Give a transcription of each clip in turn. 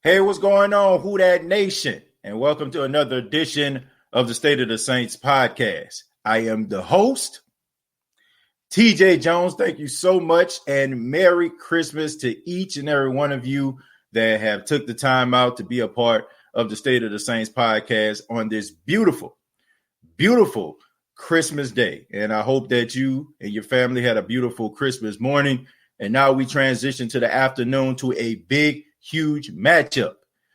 Hey, what's going on, Who Dat Nation? And welcome to another edition of the State of the Saints podcast. I am the host, TJ Jones. Thank you so much, and Merry Christmas to each and every one of you that have took the time out to be a part of the State of the Saints podcast on this beautiful, beautiful Christmas day. And I hope that you and your family had a beautiful Christmas morning. And now we transition to the afternoon to a big, huge matchup.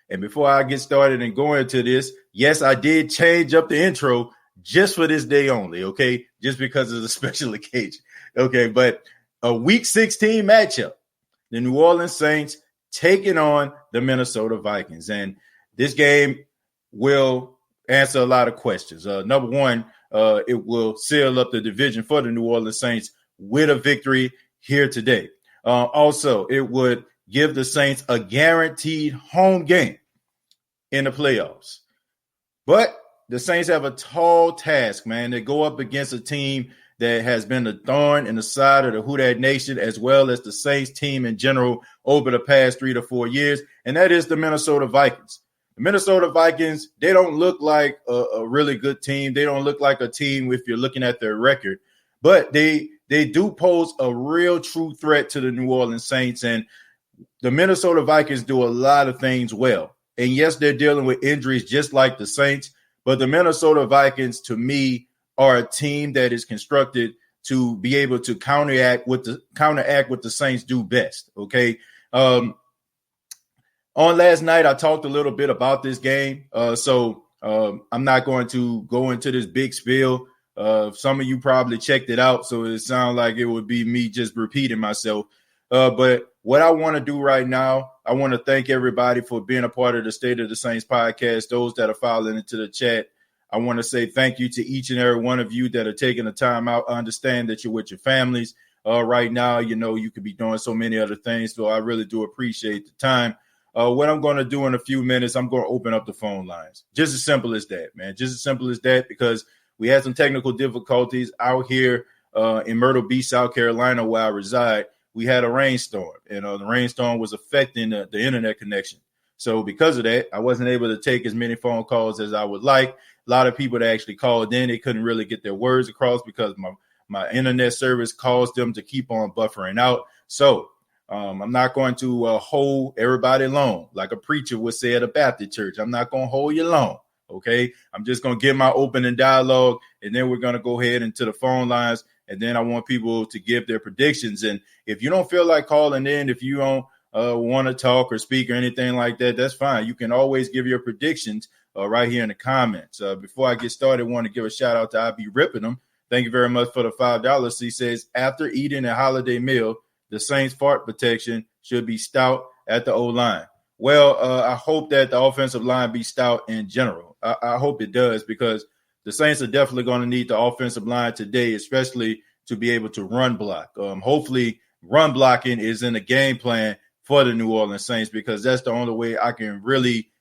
And before I get started and go into this, yes, I did change up the intro just for this day only, okay? Just because of the special occasion, okay? But a Week 16 matchup, the New Orleans Saints taking on the Minnesota Vikings. And this game will answer a lot of questions. Number one, it will seal up the division for the New Orleans Saints with a victory here today. Also, it would give the Saints a guaranteed home game in the playoffs. But the Saints have a tall task, man. They go up against a team that has been a thorn in the side of the Who Dat Nation, as well as the Saints team in general over the past 3 to 4 years, and that is the Minnesota Vikings. The Minnesota Vikings, they don't look like a really good team. They don't look like a team if you're looking at their record, but they do pose a real true threat to the New Orleans Saints, and the Minnesota Vikings do a lot of things well. And yes, they're dealing with injuries just like the Saints, but the Minnesota Vikings, to me, are a team that is constructed to be able to counteract what the Saints do best. Okay. On last night, I talked a little bit about this game. So I'm not going to go into this big spiel. Some of you probably checked it out, so it sounds like it would be me just repeating myself. But what I want to do right now, I want to thank everybody for being a part of the State of the Saints podcast. Those that are filing into the chat, I want to say thank you to each and every one of you that are taking the time out. I understand that you're with your families right now. You know, you could be doing so many other things, so I really do appreciate the time. What I'm going to do in a few minutes, I'm going to open up the phone lines. Just as simple as that, man. Just as simple as that, because we had some technical difficulties out here in Myrtle Beach, South Carolina, where I reside. We had a rainstorm, and the rainstorm was affecting the internet connection. So because of that, I wasn't able to take as many phone calls as I would like. A lot of people that actually called in, they couldn't really get their words across because my internet service caused them to keep on buffering out. So I'm not going to hold everybody long, like a preacher would say at a Baptist church. I'm not going to hold you long, okay? I'm just going to give my opening dialogue, and then we're going to go ahead into the phone lines, and then I want people to give their predictions. And if you don't feel like calling in, if you don't want to talk or speak or anything like that, that's fine. You can always give your predictions right here in the comments. Before I get started, I want to give a shout out to I.B. Rippingham. Thank you very much for the $5. He says, after eating a holiday meal, the Saints fart protection should be stout at the O-line. Well, I hope that the offensive line be stout in general. I hope it does, because the Saints are definitely going to need the offensive line today, especially to be able to run block. Hopefully run blocking is in the game plan for the New Orleans Saints, because that's the only way I can really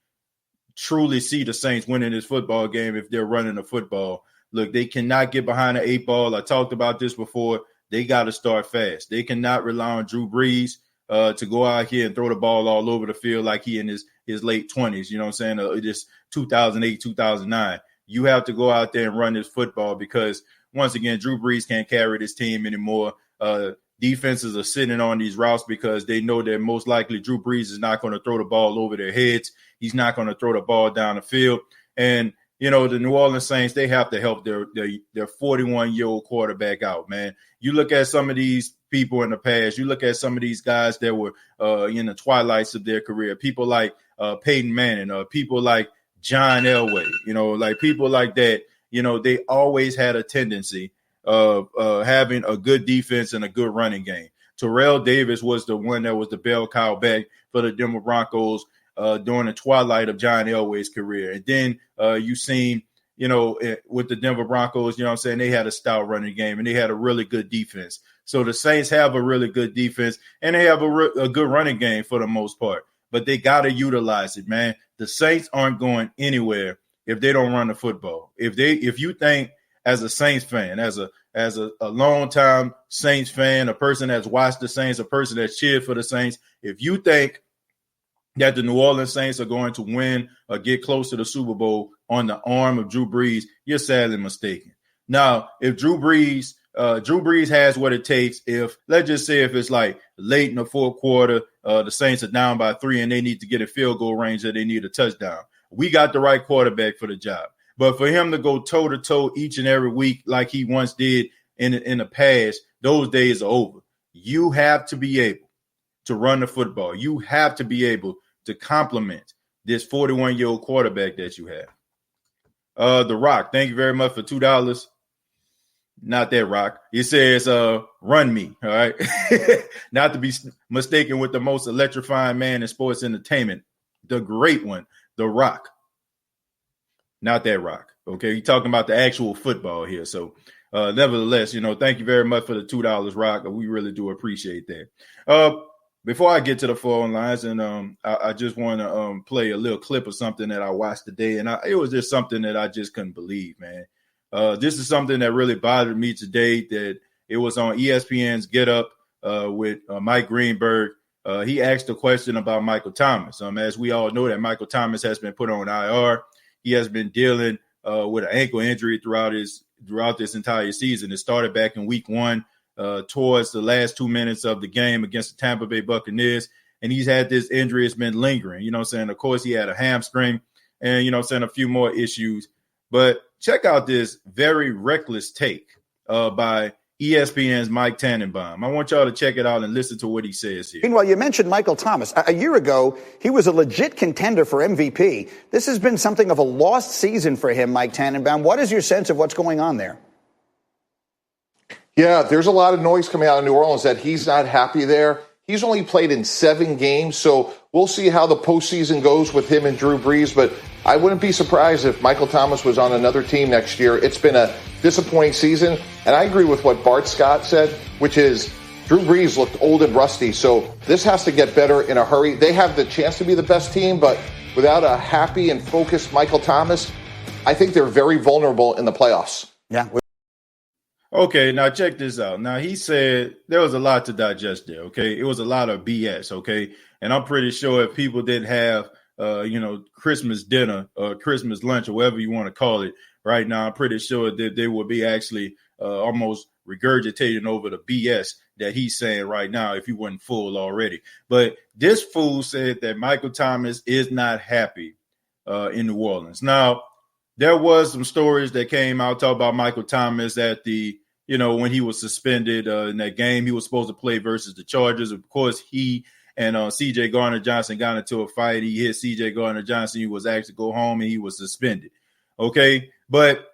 truly see the Saints winning this football game if they're running the football. Look, they cannot get behind the 8 ball. I talked about this before. They got to start fast. They cannot rely on Drew Brees to go out here and throw the ball all over the field like he in his late 20s. You know what I'm saying? Just 2008, 2009. You have to go out there and run this football, because, once again, Drew Brees can't carry this team anymore. Defenses are sitting on these routes because they know that most likely Drew Brees is not going to throw the ball over their heads. He's not going to throw the ball down the field. And, you know, the New Orleans Saints, they have to help their 41-year-old quarterback out, man. You look at some of these people in the past. You look at some of these guys that were in the twilights of their career, people like Peyton Manning, people like John Elway, you know, like people like that. You know, they always had a tendency of having a good defense and a good running game. Terrell Davis was the one that was the bell cow back for the Denver Broncos during the twilight of John Elway's career. And then you seen, you know, with the Denver Broncos, you know what I'm saying, they had a stout running game and they had a really good defense. So the Saints have a really good defense and they have a good running game for the most part. But they got to utilize it, man. The Saints aren't going anywhere if they don't run the football. If you think, as a Saints fan, as a longtime Saints fan, a person that's watched the Saints, a person that's cheered for the Saints, if you think that the New Orleans Saints are going to win or get close to the Super Bowl on the arm of Drew Brees, you're sadly mistaken. Now, if Drew Brees has what it takes, if let's just say if it's like late in the fourth quarter, the Saints are down by 3 and they need to get a field goal range that they need a touchdown. We got the right quarterback for the job. But for him to go toe-to-toe each and every week like he once did in the past, those days are over. You have to be able to run the football. You have to be able to complement this 41-year-old quarterback that you have. The Rock, thank you very much for $2. Not that Rock. It says, run me, all right? Not to be mistaken with the most electrifying man in sports entertainment, the great one, The Rock. Not that Rock, okay? You're talking about the actual football here. So, nevertheless, thank you very much for the $2, Rock. We really do appreciate that. Before I get to the phone lines, and I just want to play a little clip of something that I watched today, and it was just something that I just couldn't believe, man. This is something that really bothered me today, that it was on ESPN's Get Up with Mike Greenberg. He asked a question about Michael Thomas. As we all know, that Michael Thomas has been put on IR. He has been dealing with an ankle injury throughout this entire season. It started back in week 1 towards the last 2 minutes of the game against the Tampa Bay Buccaneers. And he's had this injury. It's been lingering. Of course, he had a hamstring and, a few more issues. But check out this very reckless take by ESPN's Mike Tannenbaum. I want y'all to check it out and listen to what he says here. Meanwhile, you mentioned Michael Thomas. A year ago, he was a legit contender for MVP. This has been something of a lost season for him, Mike Tannenbaum. What is your sense of what's going on there? Yeah, there's a lot of noise coming out of New Orleans that he's not happy there. He's only played in 7 games, so we'll see how the postseason goes with him and Drew Brees. But I wouldn't be surprised if Michael Thomas was on another team next year. It's been a disappointing season, and I agree with what Bart Scott said, which is Drew Brees looked old and rusty, so this has to get better in a hurry. They have the chance to be the best team, but without a happy and focused Michael Thomas, I think they're very vulnerable in the playoffs. Yeah. Okay, now check this out. Now, he said there was a lot to digest there, okay? It was a lot of BS, okay? And I'm pretty sure if people didn't have, Christmas dinner or Christmas lunch or whatever you want to call it right now, I'm pretty sure that they would be actually almost regurgitating over the BS that he's saying right now if he wasn't full already. But this fool said that Michael Thomas is not happy in New Orleans. Now, there was some stories that came out talking about Michael Thomas at when he was suspended in that game he was supposed to play versus the Chargers. Of course, he and C.J. Gardner-Johnson got into a fight. He hit C.J. Gardner-Johnson. He was asked to go home, and he was suspended. Okay, but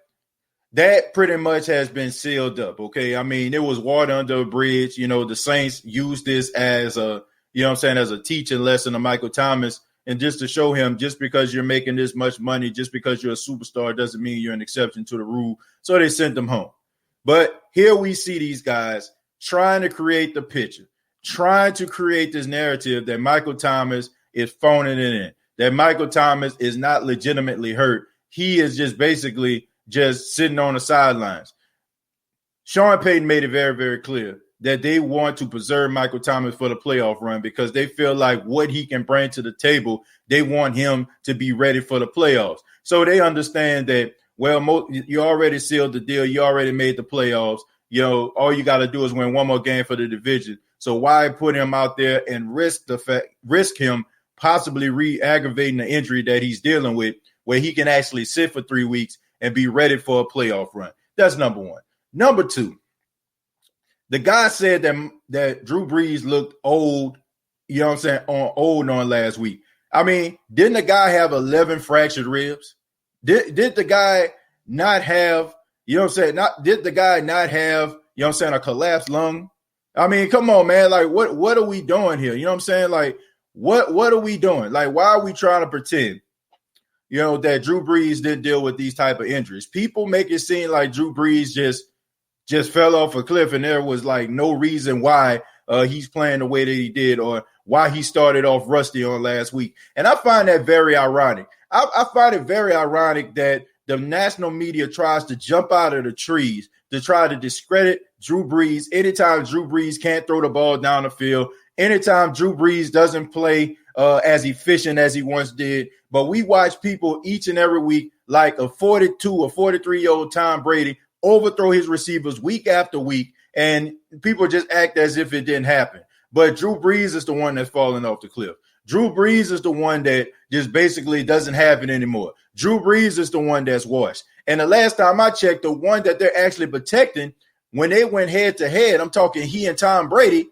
that pretty much has been sealed up. Okay, I mean, it was water under a bridge. The Saints used this as as a teaching lesson to Michael Thomas. And just to show him, just because you're making this much money, just because you're a superstar, doesn't mean you're an exception to the rule. So they sent him home. But here we see these guys trying to create the picture, trying to create this narrative that Michael Thomas is phoning it in, that Michael Thomas is not legitimately hurt. He is just basically just sitting on the sidelines. Sean Payton made it very, very clear that they want to preserve Michael Thomas for the playoff run because they feel like what he can bring to the table, they want him to be ready for the playoffs. So they understand that, you already sealed the deal. You already made the playoffs. All you got to do is win one more game for the division. So why put him out there and risk him possibly re-aggravating the injury that he's dealing with, where he can actually sit for 3 weeks and be ready for a playoff run? That's number one. Number two, the guy said that Drew Brees looked old, on last week. I mean, didn't the guy have 11 fractured ribs? Did the guy not have, did the guy not have, a collapsed lung? I mean, come on, man. Like, what are we doing here? You know what I'm saying? Like, what are we doing? Like, why are we trying to pretend, that Drew Brees didn't deal with these type of injuries? People make it seem like Drew Brees just fell off a cliff and there was like no reason why he's playing the way that he did or why he started off rusty on last week. And I find that very ironic. I find it very ironic that the national media tries to jump out of the trees to try to discredit Drew Brees anytime Drew Brees can't throw the ball down the field, anytime Drew Brees doesn't play as efficient as he once did. But we watch people each and every week, like a 42 or 43-year-old Tom Brady, overthrow his receivers week after week, and people just act as if it didn't happen. But Drew Brees is the one that's falling off the cliff. Drew Brees is the one that just basically doesn't have it anymore. Drew Brees is the one that's washed. And the last time I checked, the one that they're actually protecting, when they went head-to-head, I'm talking he and Tom Brady,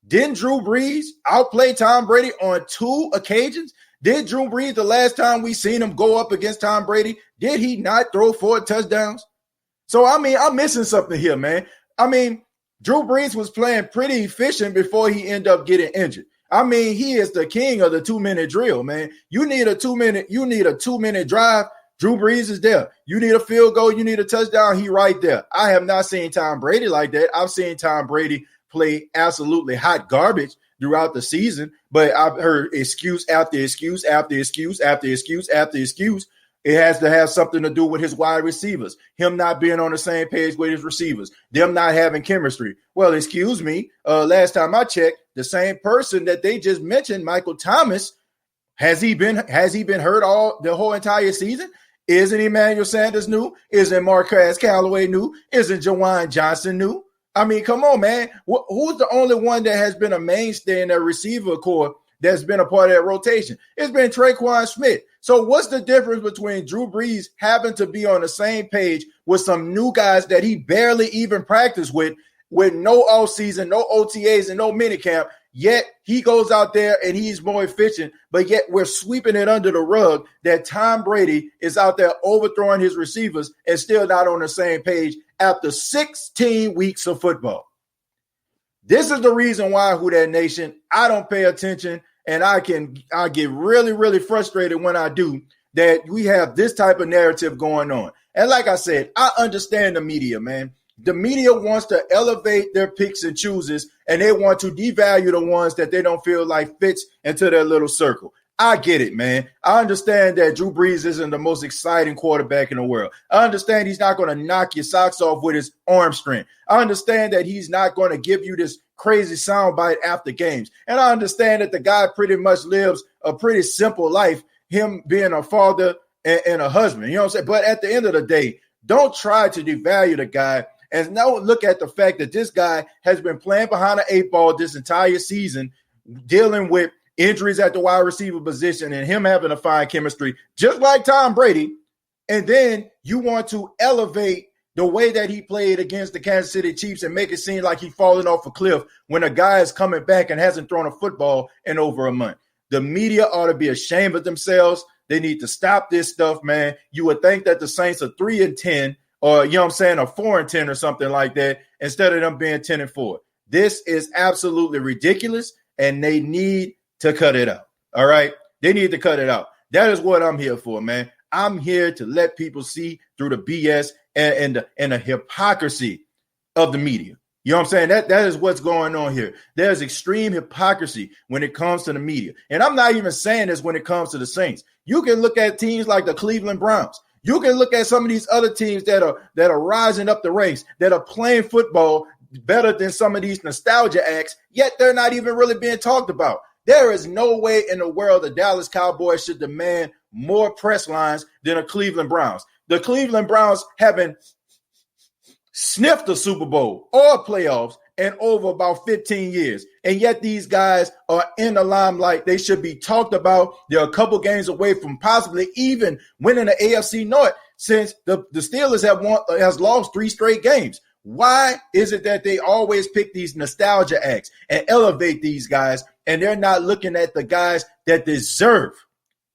didn't Drew Brees outplay Tom Brady on 2 occasions? Did Drew Brees, the last time we seen him go up against Tom Brady, did he not throw 4 touchdowns? So, I mean, I'm missing something here, man. I mean, Drew Brees was playing pretty efficient before he ended up getting injured. I mean, he is the king of the 2-minute drill, man. You need a 2-minute drive. Drew Brees is there. You need a field goal. You need a touchdown. He right there. I have not seen Tom Brady like that. I've seen Tom Brady play absolutely hot garbage throughout the season, but I've heard excuse after excuse after excuse after excuse after excuse. It has to have something to do with his wide receivers, him not being on the same page with his receivers, them not having chemistry. Well, excuse me, last time I checked, the same person that they just mentioned, Michael Thomas, has he been hurt the whole entire season? Isn't Emmanuel Sanders new? Isn't Marquez Callaway new? Isn't Jawan Johnson new? I mean, come on, man. Who's the only one that has been a mainstay in that receiver core that's been a part of that rotation? It's been Traquan Smith. So what's the difference between Drew Brees having to be on the same page with some new guys that he barely even practiced with no offseason, no OTAs, and no minicamp, yet he goes out there and he's more efficient, but yet we're sweeping it under the rug that Tom Brady is out there overthrowing his receivers and still not on the same page after 16 weeks of football. This is the reason why, Who Dat Nation, I don't pay attention, and I get really, really frustrated when I do, that we have this type of narrative going on. And like I said, I understand the media, man. The media wants to elevate their picks and chooses, and they want to devalue the ones that they don't feel like fits into their little circle. I get it, man. I understand that Drew Brees isn't the most exciting quarterback in the world. I understand he's not going to knock your socks off with his arm strength. I understand that he's not going to give you this crazy soundbite after games. And I understand that the guy pretty much lives a pretty simple life, him being a father and a husband. You know what I'm saying? But at the end of the day, don't try to devalue the guy. And now look at the fact that this guy has been playing behind the 8 ball this entire season, dealing with injuries at the wide receiver position and him having to find chemistry, just like Tom Brady. And then you want to elevate the way that he played against the Kansas City Chiefs and make it seem like he's falling off a cliff when a guy is coming back and hasn't thrown a football in over a month. The media ought to be ashamed of themselves. They need to stop this stuff, man. You would think that the Saints are 3-10 or, you know what I'm saying, or 4-10 or something like that, instead of them being 10-4. This is absolutely ridiculous, and they need to cut it out. All right? They need to cut it out. That is what I'm here for, man. I'm here to let people see through the BS and the hypocrisy of the media. You know what I'm saying? That is what's going on here. There's extreme hypocrisy when it comes to the media. And I'm not even saying this when it comes to the Saints. You can look at teams like the Cleveland Browns. You can look at some of these other teams that are rising up the ranks, that are playing football better than some of these nostalgia acts, yet they're not even really being talked about. There is no way in the world the Dallas Cowboys should demand more press lines than the Cleveland Browns. The Cleveland Browns haven't sniffed the Super Bowl or playoffs in over about 15 years. And yet these guys are in the limelight. They should be talked about. They're a couple games away from possibly even winning the AFC North, since the Steelers has lost 3 straight games. Why is it that they always pick these nostalgia acts and elevate these guys, and they're not looking at the guys that deserve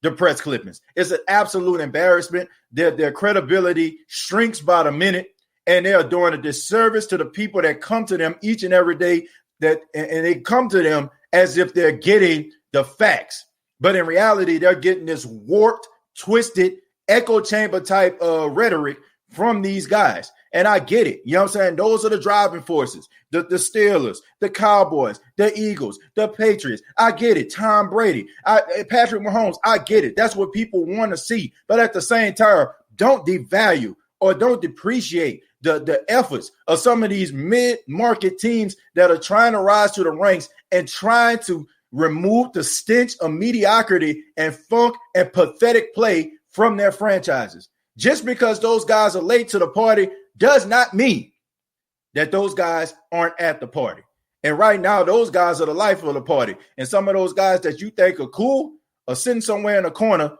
the press clippings? It's an absolute embarrassment. Their credibility shrinks by the minute, and they are doing a disservice to the people that come to them each and every day, and they come to them as if they're getting the facts. But in reality, they're getting this warped, twisted, echo chamber type rhetoric from these guys. And I get it. You know what I'm saying? Those are the driving forces. The Steelers, the Cowboys, the Eagles, the Patriots. I get it. Tom Brady, Patrick Mahomes. I get it. That's what people want to see. But at the same time, don't devalue or don't depreciate the efforts of some of these mid-market teams that are trying to rise to the ranks and trying to remove the stench of mediocrity and funk and pathetic play from their franchises. Just because those guys are late to the party does not mean that those guys aren't at the party. And right now, those guys are the life of the party. And some of those guys that you think are cool are sitting somewhere in a corner.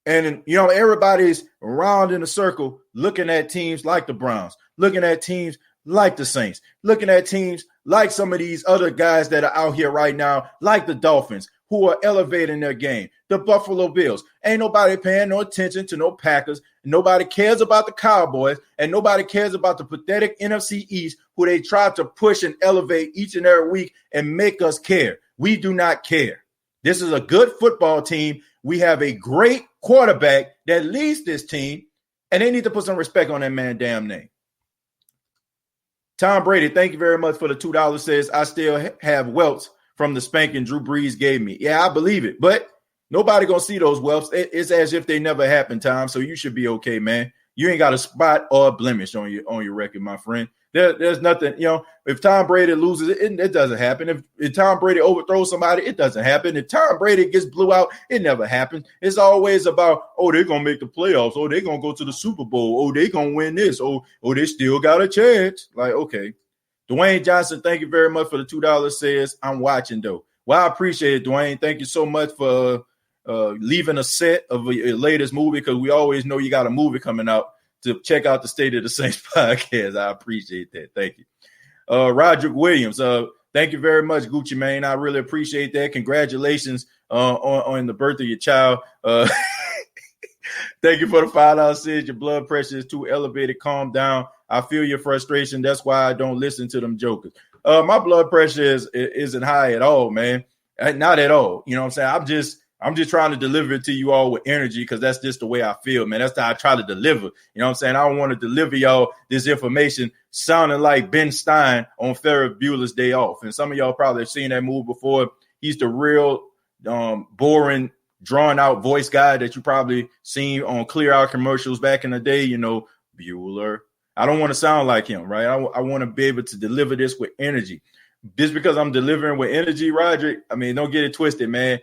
And, everybody's around in a circle looking at teams like the Browns, looking at teams like the Saints, looking at teams like some of these other guys that are out here right now, like the Dolphins, who are elevating their game, the Buffalo Bills. Ain't nobody paying no attention to no Packers. Nobody cares about the Cowboys, and nobody cares about the pathetic NFC East, who they try to push and elevate each and every week and make us care. We do not care. This is a good football team. We have a great quarterback that leads this team, and they need to put some respect on that man's damn name. Tom Brady, thank you very much for the $2. Says, I still have welts from the spanking Drew Brees gave me. Yeah, I believe it, but nobody going to see those welts. It's as if they never happened, Tom, so you should be okay, man. You ain't got a spot or a blemish on your record, my friend. There's nothing, if Tom Brady loses, it doesn't happen. If Tom Brady overthrows somebody, it doesn't happen. If Tom Brady gets blew out, it never happens. It's always about, they're going to make the playoffs. They're going to go to the Super Bowl. They're going to win this. They still got a chance. Like, okay. Dwayne Johnson, thank you very much for the $2. Says, I'm watching, though. Well, I appreciate it, Dwayne. Thank you so much for leaving a set of your latest movie, because we always know you got a movie coming out to check out the State of the Saints podcast. I appreciate that. Thank you. Roderick Williams, thank you very much, Gucci Mane. I really appreciate that. Congratulations on the birth of your child. Thank you for the $5. Says your blood pressure is too elevated. Calm down. I feel your frustration. That's why I don't listen to them jokers. My blood pressure isn't high at all, man. Not at all. You know what I'm saying? I'm just trying to deliver it to you all with energy, because that's just the way I feel, man. That's how I try to deliver. You know what I'm saying? I don't want to deliver y'all this information sounding like Ben Stein on Ferris Bueller's Day Off. And some of y'all probably have seen that movie before. He's the real boring, drawn-out voice guy that you probably seen on Clear Out commercials back in the day, Bueller. I don't want to sound like him, right? I want to be able to deliver this with energy. Just because I'm delivering with energy, Roderick, don't get it twisted, man.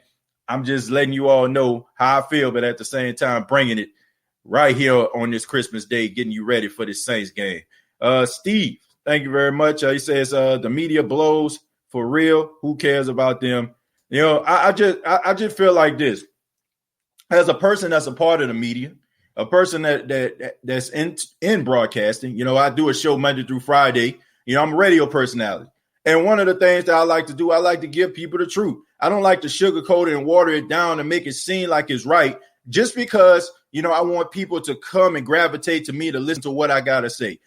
I'm just letting you all know how I feel, but at the same time, bringing it right here on this Christmas Day, getting you ready for this Saints game. Steve, thank you very much. He says the media blows for real. Who cares about them? I just feel like this. As a person that's a part of the media, a person that's in broadcasting, I do a show Monday through Friday. I'm a radio personality. And one of the things that I like to do, I like to give people the truth. I don't like to sugarcoat it and water it down and make it seem like it's right, just because, I want people to come and gravitate to me to listen to what I got to say.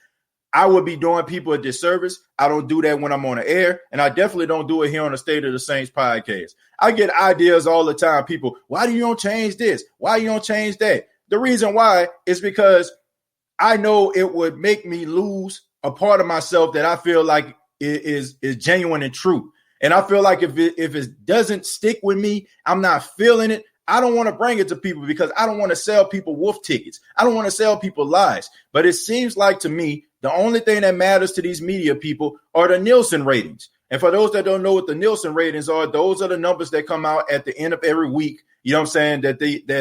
I would be doing people a disservice. I don't do that when I'm on the air, and I definitely don't do it here on the State of the Saints podcast. I get ideas all the time. People, why do you don't change this? Why you don't change that? The reason why is because I know it would make me lose a part of myself that I feel like is genuine and true. And I feel like if it doesn't stick with me, I'm not feeling it. I don't want to bring it to people, because I don't want to sell people wolf tickets. I don't want to sell people lies. But it seems like to me, the only thing that matters to these media people are the Nielsen ratings. And for those that don't know what the Nielsen ratings are, those are the numbers that come out at the end of every week. You know what I'm saying? That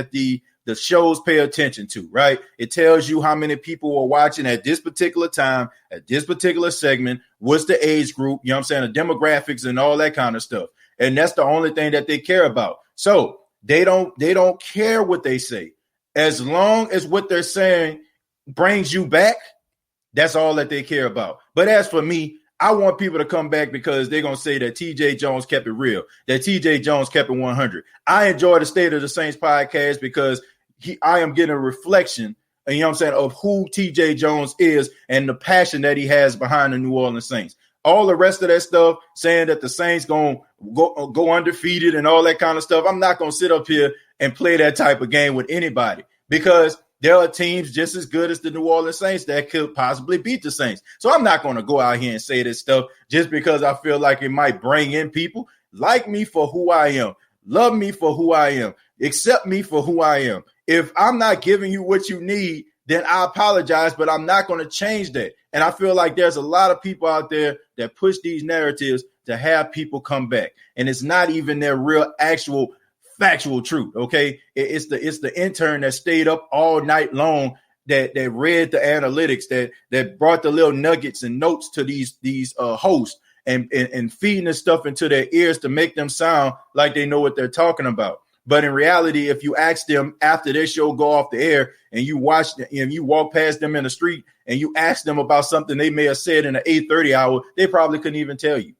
the shows pay attention to, right? It tells you how many people are watching at this particular time, at this particular segment, what's the age group, you know what I'm saying, the demographics and all that kind of stuff. And that's the only thing that they care about. So they don't care what they say. As long as what they're saying brings you back, that's all that they care about. But as for me, I want people to come back because they're going to say that TJ Jones kept it real, that TJ Jones kept it 100. I enjoy the State of the Saints podcast because I am getting a reflection, you know what I'm saying, of who TJ Jones is and the passion that he has behind the New Orleans Saints. All the rest of that stuff, saying that the Saints going to go undefeated and all that kind of stuff, I'm not going to sit up here and play that type of game with anybody, because there are teams just as good as the New Orleans Saints that could possibly beat the Saints. So I'm not going to go out here and say this stuff just because I feel like it might bring in people. Like me for who I am. Love me for who I am. Accept me for who I am. If I'm not giving you what you need, then I apologize, but I'm not going to change that. And I feel like there's a lot of people out there that push these narratives to have people come back. And it's not even their real actual factual truth. Okay. It's the intern that stayed up all night long that read the analytics, that brought the little nuggets and notes to these hosts and feeding this stuff into their ears to make them sound like they know what they're talking about. But in reality, if you ask them after their show go off the air and you watch and you walk past them in the street and you ask them about something they may have said in the 8:30 hour, they probably couldn't even tell you.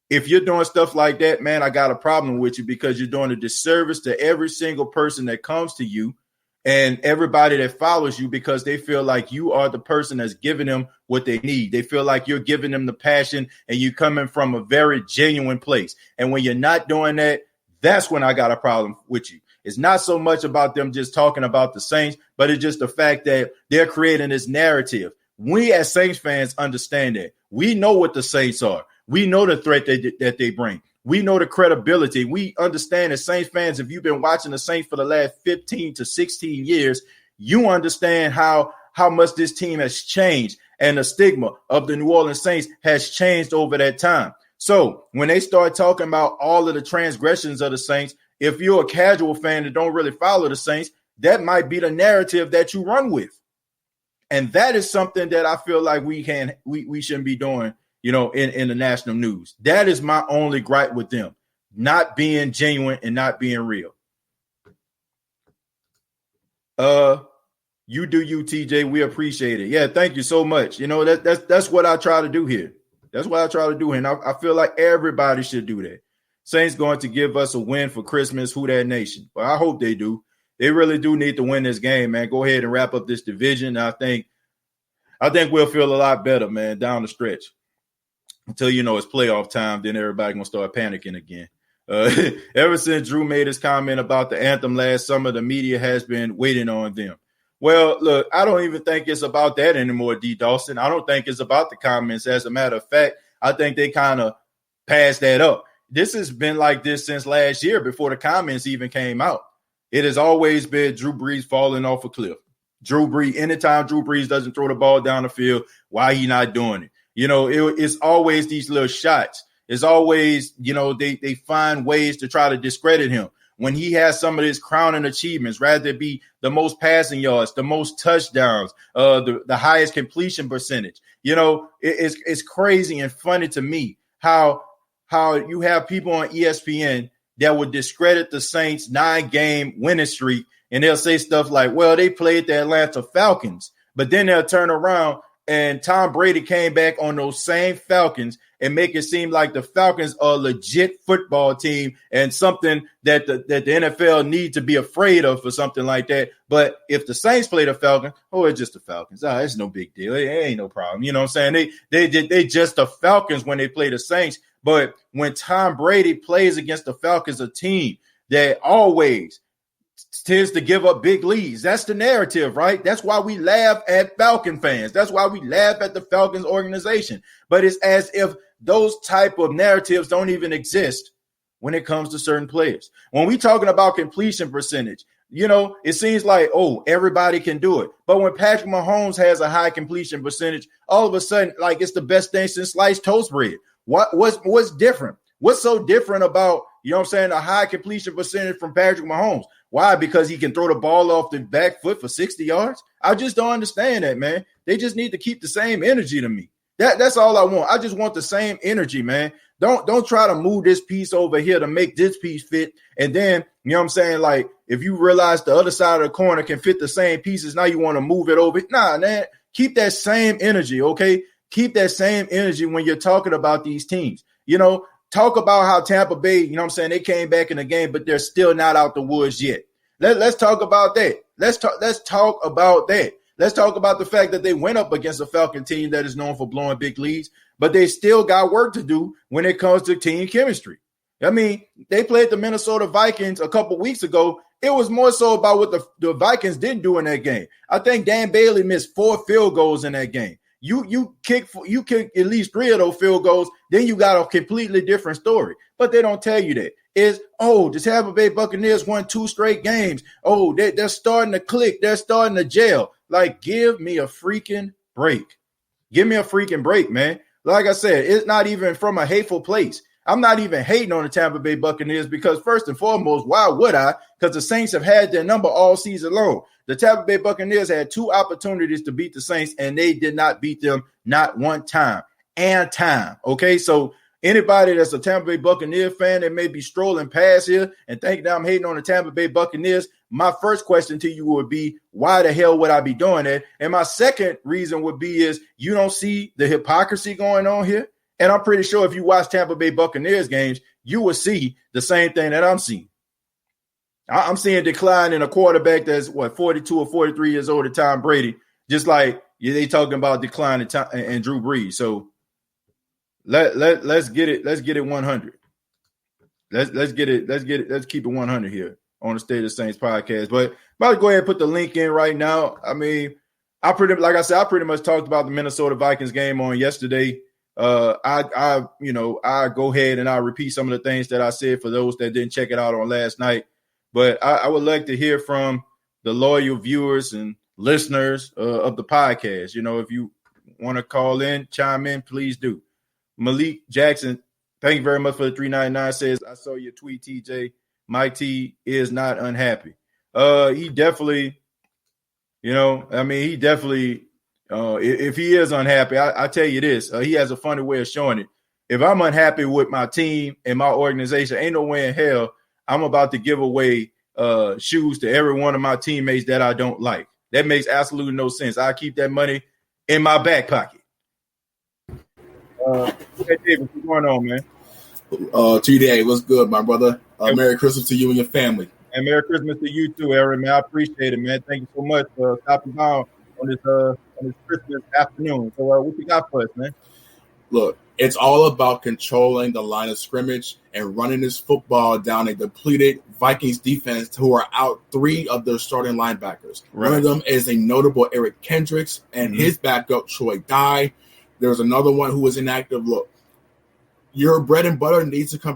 If you're doing stuff like that, man, I got a problem with you because you're doing a disservice to every single person that comes to you and everybody that follows you because they feel like you are the person that's giving them what they need. They feel like you're giving them the passion and you're coming from a very genuine place. And when you're not doing that, that's when I got a problem with you. It's not so much about them just talking about the Saints, but it's just the fact that they're creating this narrative. We as Saints fans understand that. We know what the Saints are. We know the threat that they bring. We know the credibility. We understand as Saints fans, if you've been watching the Saints for the last 15 to 16 years, you understand how much this team has changed and the stigma of the New Orleans Saints has changed over that time. So when they start talking about all of the transgressions of the Saints, if you're a casual fan that don't really follow the Saints, that might be the narrative that you run with. And that is something that I feel like we shouldn't be doing, in the national news. That is my only gripe with them, not being genuine and not being real. You do you, TJ. We appreciate it. Yeah, thank you so much. That's what I try to do here. That's what I try to do. And I feel like everybody should do that. Saints going to give us a win for Christmas. Who that nation? But I hope they do. They really do need to win this game, man. Go ahead and wrap up this division. I think we'll feel a lot better, man, down the stretch. Until, it's playoff time, then everybody going to start panicking again. Ever since Drew made his comment about the anthem last summer, the media has been waiting on them. Well, look, I don't even think it's about that anymore, D. Dawson. I don't think it's about the comments. As a matter of fact, I think they kind of passed that up. This has been like this since last year before the comments even came out. It has always been Drew Brees falling off a cliff. Anytime Drew Brees doesn't throw the ball down the field, why he not doing it? It's always these little shots. It's always, they find ways to try to discredit him. When he has some of his crowning achievements, rather it be the most passing yards, the most touchdowns, the highest completion percentage. It's crazy and funny to me how you have people on ESPN that would discredit the Saints' 9-game winning streak, and they'll say stuff like, well, they played the Atlanta Falcons, but then they'll turn around and Tom Brady came back on those same Falcons and make it seem like the Falcons are a legit football team and something that the NFL need to be afraid of or something like that. But if the Saints play the Falcons, it's just the Falcons. It's no big deal. It ain't no problem. You know what I'm saying? They just the Falcons when they play the Saints. But when Tom Brady plays against the Falcons, a team that always tends to give up big leads. That's the narrative, right? That's why we laugh at Falcon fans. That's why we laugh at the Falcons organization. But it's as if those type of narratives don't even exist when it comes to certain players. When we talking about completion percentage, it seems like, everybody can do it. But when Patrick Mahomes has a high completion percentage, all of a sudden, like it's the best thing since sliced toast bread. What's different? What's so different about, a high completion percentage from Patrick Mahomes? Why? Because he can throw the ball off the back foot for 60 yards? I just don't understand that, man. They just need to keep the same energy to me. That's all I want. I just want the same energy, man. Don't try to move this piece over here to make this piece fit. And then, like if you realize the other side of the corner can fit the same pieces, now you want to move it over. Nah, man, keep that same energy, okay? Keep that same energy when you're talking about these teams. Talk about how Tampa Bay, they came back in the game, but they're still not out the woods yet. Let's talk about that. Let's talk about that. Let's talk about the fact that they went up against a Falcon team that is known for blowing big leads, but they still got work to do when it comes to team chemistry. I mean, they played the Minnesota Vikings a couple weeks ago. It was more so about what the Vikings didn't do in that game. I think Dan Bailey missed 4 field goals in that game. You kick at least 3 of those field goals, then you got a completely different story. But they don't tell you that. It's, the Tampa Bay Buccaneers won 2 straight games. They're starting to click. They're starting to gel. Like, give me a freaking break. Give me a freaking break, man. like I said, it's not even from a hateful place. I'm not even hating on the Tampa Bay Buccaneers because first and foremost, why would I? Because the Saints have had their number all season long. The Tampa Bay Buccaneers had 2 opportunities to beat the Saints, and they did not beat them not one time. Okay, so anybody that's a Tampa Bay Buccaneer fan that may be strolling past here and think that I'm hating on the Tampa Bay Buccaneers, my first question to you would be, why the hell would I be doing that? And my second reason would be is you don't see the hypocrisy going on here? And I'm pretty sure if you watch Tampa Bay Buccaneers games, you will see the same thing that I'm seeing. I'm seeing decline in a quarterback that's, 42 or 43 years old at Tom Brady, just like they talking about decline in Drew Brees. So let's get it 100. Let's get it. Let's keep it 100 here on the State of the Saints podcast. But I'm about to go ahead and put the link in right now. I mean, I pretty much talked about the Minnesota Vikings game on yesterday. I go ahead and I repeat some of the things that I said for those that didn't check it out on last night. But I would like to hear from the loyal viewers and listeners of the podcast. You know, if you want to call in, chime in, please do. Malik Jackson, thank you very much for the $3.99. Says, I saw your tweet, TJ. Mike T is not unhappy. He definitely, if he is unhappy, I tell you this, he has a funny way of showing it. If I'm unhappy with my team and my organization, ain't no way in hell I'm about to give away shoes to every one of my teammates that I don't like. That makes absolutely no sense. I keep that money in my back pocket. Hey, David, what's going on, man? TJ, what's good, my brother? Merry Christmas to you and your family. And Merry Christmas to you too, Aaron, man. I appreciate it, man. Thank you so much for stopping by on this Christmas afternoon. So what you got for us, man? Look, it's all about controlling the line of scrimmage and running this football down a depleted Vikings defense who are out 3 of their starting linebackers. Right. One of them is a notable Eric Kendricks and his backup, Troy Dye. There's another one who was inactive. Look, your bread and butter needs to come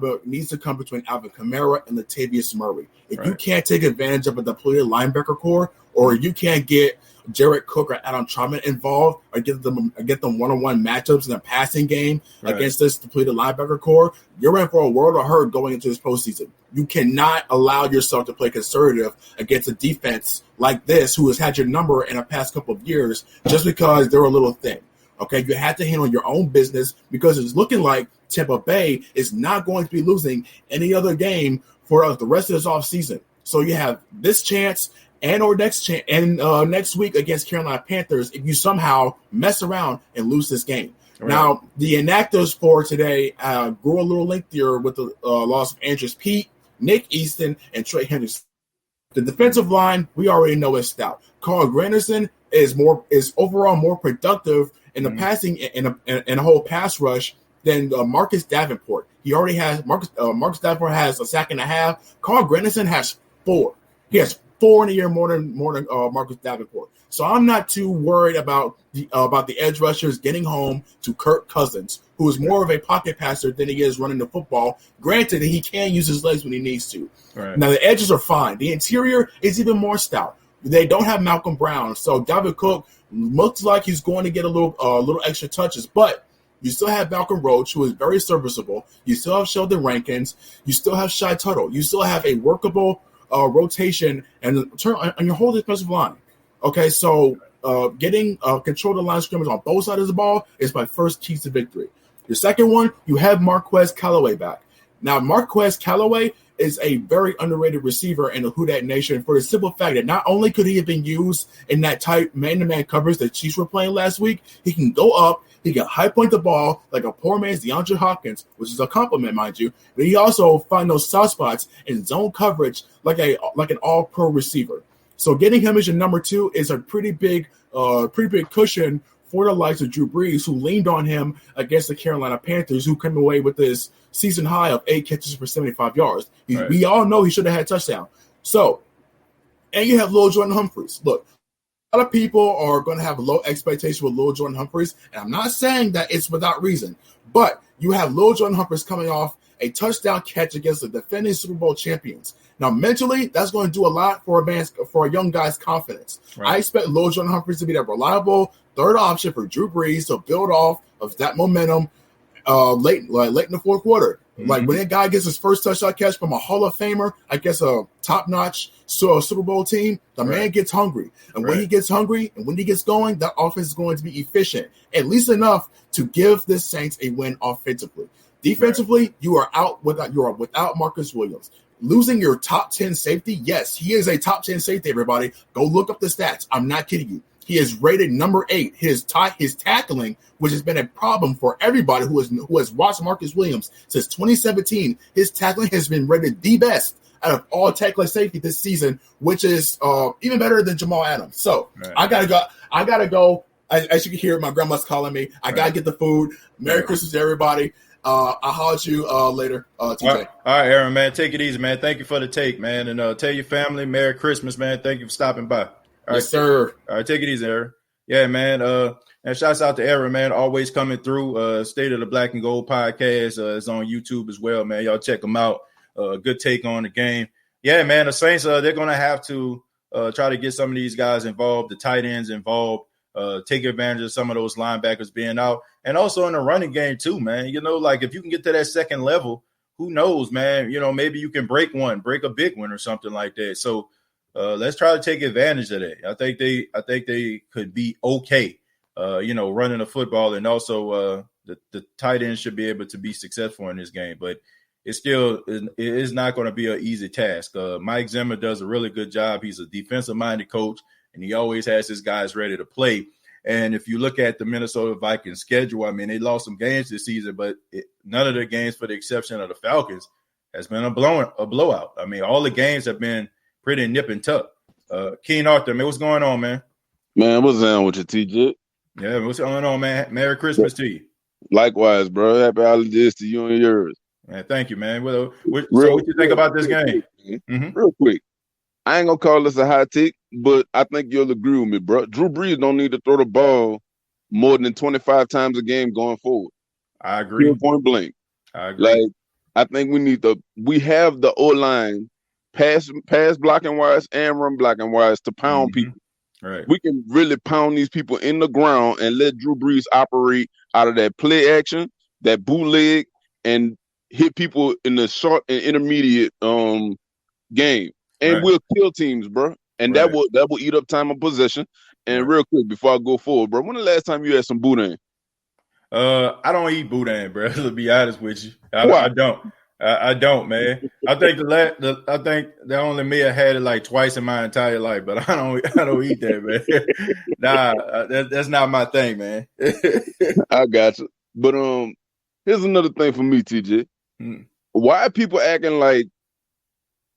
between Alvin Kamara and Latavius Murray. If you can't take advantage of a depleted linebacker core, or you can't get Jared Cook or Adam Trautman involved, or get them one-on-one matchups in a passing game against this depleted linebacker core, you're in for a world of hurt going into this postseason. You cannot allow yourself to play conservative against a defense like this, who has had your number in the past couple of years, just because they're a little thin. Okay, you have to handle your own business, because it's looking like Tampa Bay is not going to be losing any other game for the rest of this offseason. So you have this chance next week against Carolina Panthers if you somehow mess around and lose this game. Right. Now, the inactives for today grew a little lengthier with the loss of Andrews Pete, Nick Easton, and Trey Henderson. The defensive line, we already know is stout. Carl Granderson is overall more productive in the passing in a whole pass rush than Marcus Davenport. He already has Marcus Davenport has a sack and a half. Carl Granderson has 4. He has 4 in a year more than Marcus Davenport. So I'm not too worried about the edge rushers getting home to Kirk Cousins, who is more of a pocket passer than he is running the football. Granted that he can use his legs when he needs to. Right. Now the edges are fine. The interior is even more stout. They don't have Malcolm Brown, so Dalvin Cook looks like he's going to get a little extra touches, but you still have Malcolm Roach, who is very serviceable. You still have Sheldon Rankins. You still have Shai Tuttle. You still have a workable rotation and turn on your whole defensive line. Okay, so getting control of the line of scrimmage on both sides of the ball is my first key to victory. Your second one, you have Marquez Callaway back. Now, Marquez Callaway is a very underrated receiver in the Who Dat Nation for the simple fact that not only could he have been used in that tight man-to-man coverage that Chiefs were playing last week, he can go up, he can high point the ball like a poor man's DeAndre Hopkins, which is a compliment, mind you, but he also finds those soft spots in zone coverage like an all-pro receiver. So getting him as your number 2 is a pretty big cushion for the likes of Drew Brees, who leaned on him against the Carolina Panthers, who came away with this season high of 8 catches for 75 yards. We all know he should have had a touchdown. So, and you have Lil Jordan Humphries. Look, a lot of people are going to have low expectations with Lil Jordan Humphries, and I'm not saying that it's without reason, but you have Lil Jordan Humphries coming off a touchdown catch against the defending Super Bowl champions. Now, mentally, that's going to do a lot for a young guy's confidence. Right. I expect Lil Jordan Humphries to be that reliable, third option for Drew Brees to build off of that momentum late in the fourth quarter. Mm-hmm. Like when that guy gets his first touchdown catch from a Hall of Famer, I guess a top-notch Super Bowl team, the man gets hungry. And when he gets hungry and when he gets going, that offense is going to be efficient, at least enough to give the Saints a win offensively. Defensively, you are without Marcus Williams. Losing your top 10 safety, yes, he is a top 10 safety, everybody. Go look up the stats. I'm not kidding you. He is rated number 8. His tackling, which has been a problem for everybody who has watched Marcus Williams since 2017, his tackling has been rated the best out of all tackling safety this season, which is even better than Jamal Adams. So I gotta go. As you can hear, my grandma's calling me. I gotta get the food. Merry Christmas to everybody. I'll holler at you later, TJ. All right, Aaron, man. Take it easy, man. Thank you for the take, man. And tell your family Merry Christmas, man. Thank you for stopping by. All yes, sir. All right, take it easy, Aaron. Yeah, man. And shouts out to Aaron, man. Always coming through. State of the Black and Gold podcast is on YouTube as well, man. Y'all check them out. Good take on the game. Yeah, man. The Saints, they're going to have to try to get some of these guys involved, the tight ends involved, take advantage of some of those linebackers being out. And also in the running game too, man. You know, like if you can get to that second level, who knows, man? You know, maybe you can break a big one or something like that. So, let's try to take advantage of that. I think they could be okay, running the football, and also the tight end should be able to be successful in this game. But it is not going to be an easy task. Mike Zimmer does a really good job. He's a defensive-minded coach, and he always has his guys ready to play. And if you look at the Minnesota Vikings schedule, I mean, they lost some games this season, but none of the games, for the exception of the Falcons, has been a blowout. I mean, all the games have been pretty nip and tuck. Keen Arthur, man, what's going on, man? Man, what's down with you, TJ? Yeah, what's going on, man? Merry Christmas to you. Likewise, bro. Happy holidays to you and yours. Man, thank you, man. What you think about this game? Real quick. I ain't going to call this a high take, but I think you'll agree with me, bro. Drew Brees don't need to throw the ball more than 25 times a game going forward. I agree. Point blank. I agree. Like, I think we have the O-line pass blocking wise and run blocking wise to pound people. Right. We can really pound these people in the ground and let Drew Brees operate out of that play action, that bootleg, and hit people in the short and intermediate game. And we'll kill teams, bro. And that will eat up time of possession. And real quick, before I go forward, bro, when the last time you had some boudin? I don't eat boudin, bro. To be honest with you, I don't. I don't, man. I think I think the only me I had it like twice in my entire life, but I don't eat that, man. Nah, that's not my thing, man. I got you. But here's another thing for me, TJ. Why are people acting like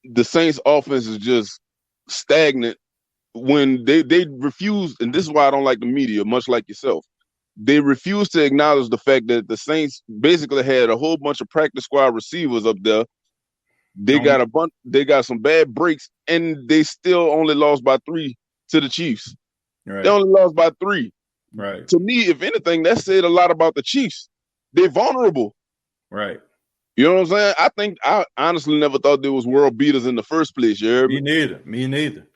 the Saints offense is just stagnant when they refuse, and this is why I don't like the media, much like yourself. They refuse to acknowledge the fact that the Saints basically had a whole bunch of practice squad receivers up there. They got some bad breaks, and they still only lost by 3 to the Chiefs. Right. They only lost by 3. Right. To me, if anything, that said a lot about the Chiefs. They're vulnerable. Right. You know what I'm saying? I honestly never thought there was world beaters in the first place. You heard me? Me neither.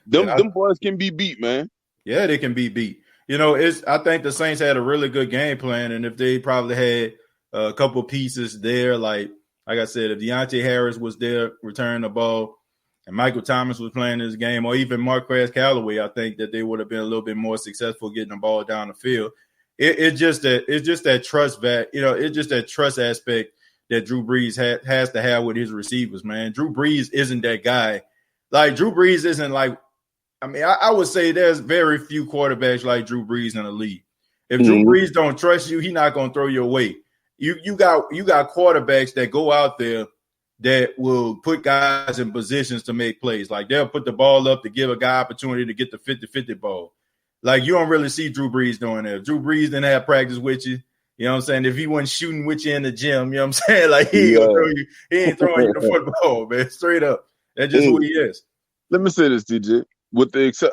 Them boys can be beat, man. Yeah, they can be beat. You know, I think the Saints had a really good game plan, and if they probably had a couple pieces there, like I said, if Deontay Harris was there returning the ball, and Michael Thomas was playing this game, or even Marquez Callaway, I think that they would have been a little bit more successful getting the ball down the field. It's just that trust back. You know, it's just that trust aspect that Drew Brees has to have with his receivers, man. Drew Brees isn't that guy. Like, Drew Brees isn't like, I mean, I would say there's very few quarterbacks like Drew Brees in the league. If Drew Brees don't trust you, he's not going to throw you away. You got quarterbacks that go out there that will put guys in positions to make plays. Like, they'll put the ball up to give a guy opportunity to get the 50-50 ball. Like, you don't really see Drew Brees doing that. If Drew Brees didn't have practice with you, you know what I'm saying? If he wasn't shooting with you in the gym, you know what I'm saying? Like, he ain't throwing you the football, man. Straight up. That's just who he is. Let me say this, TJ.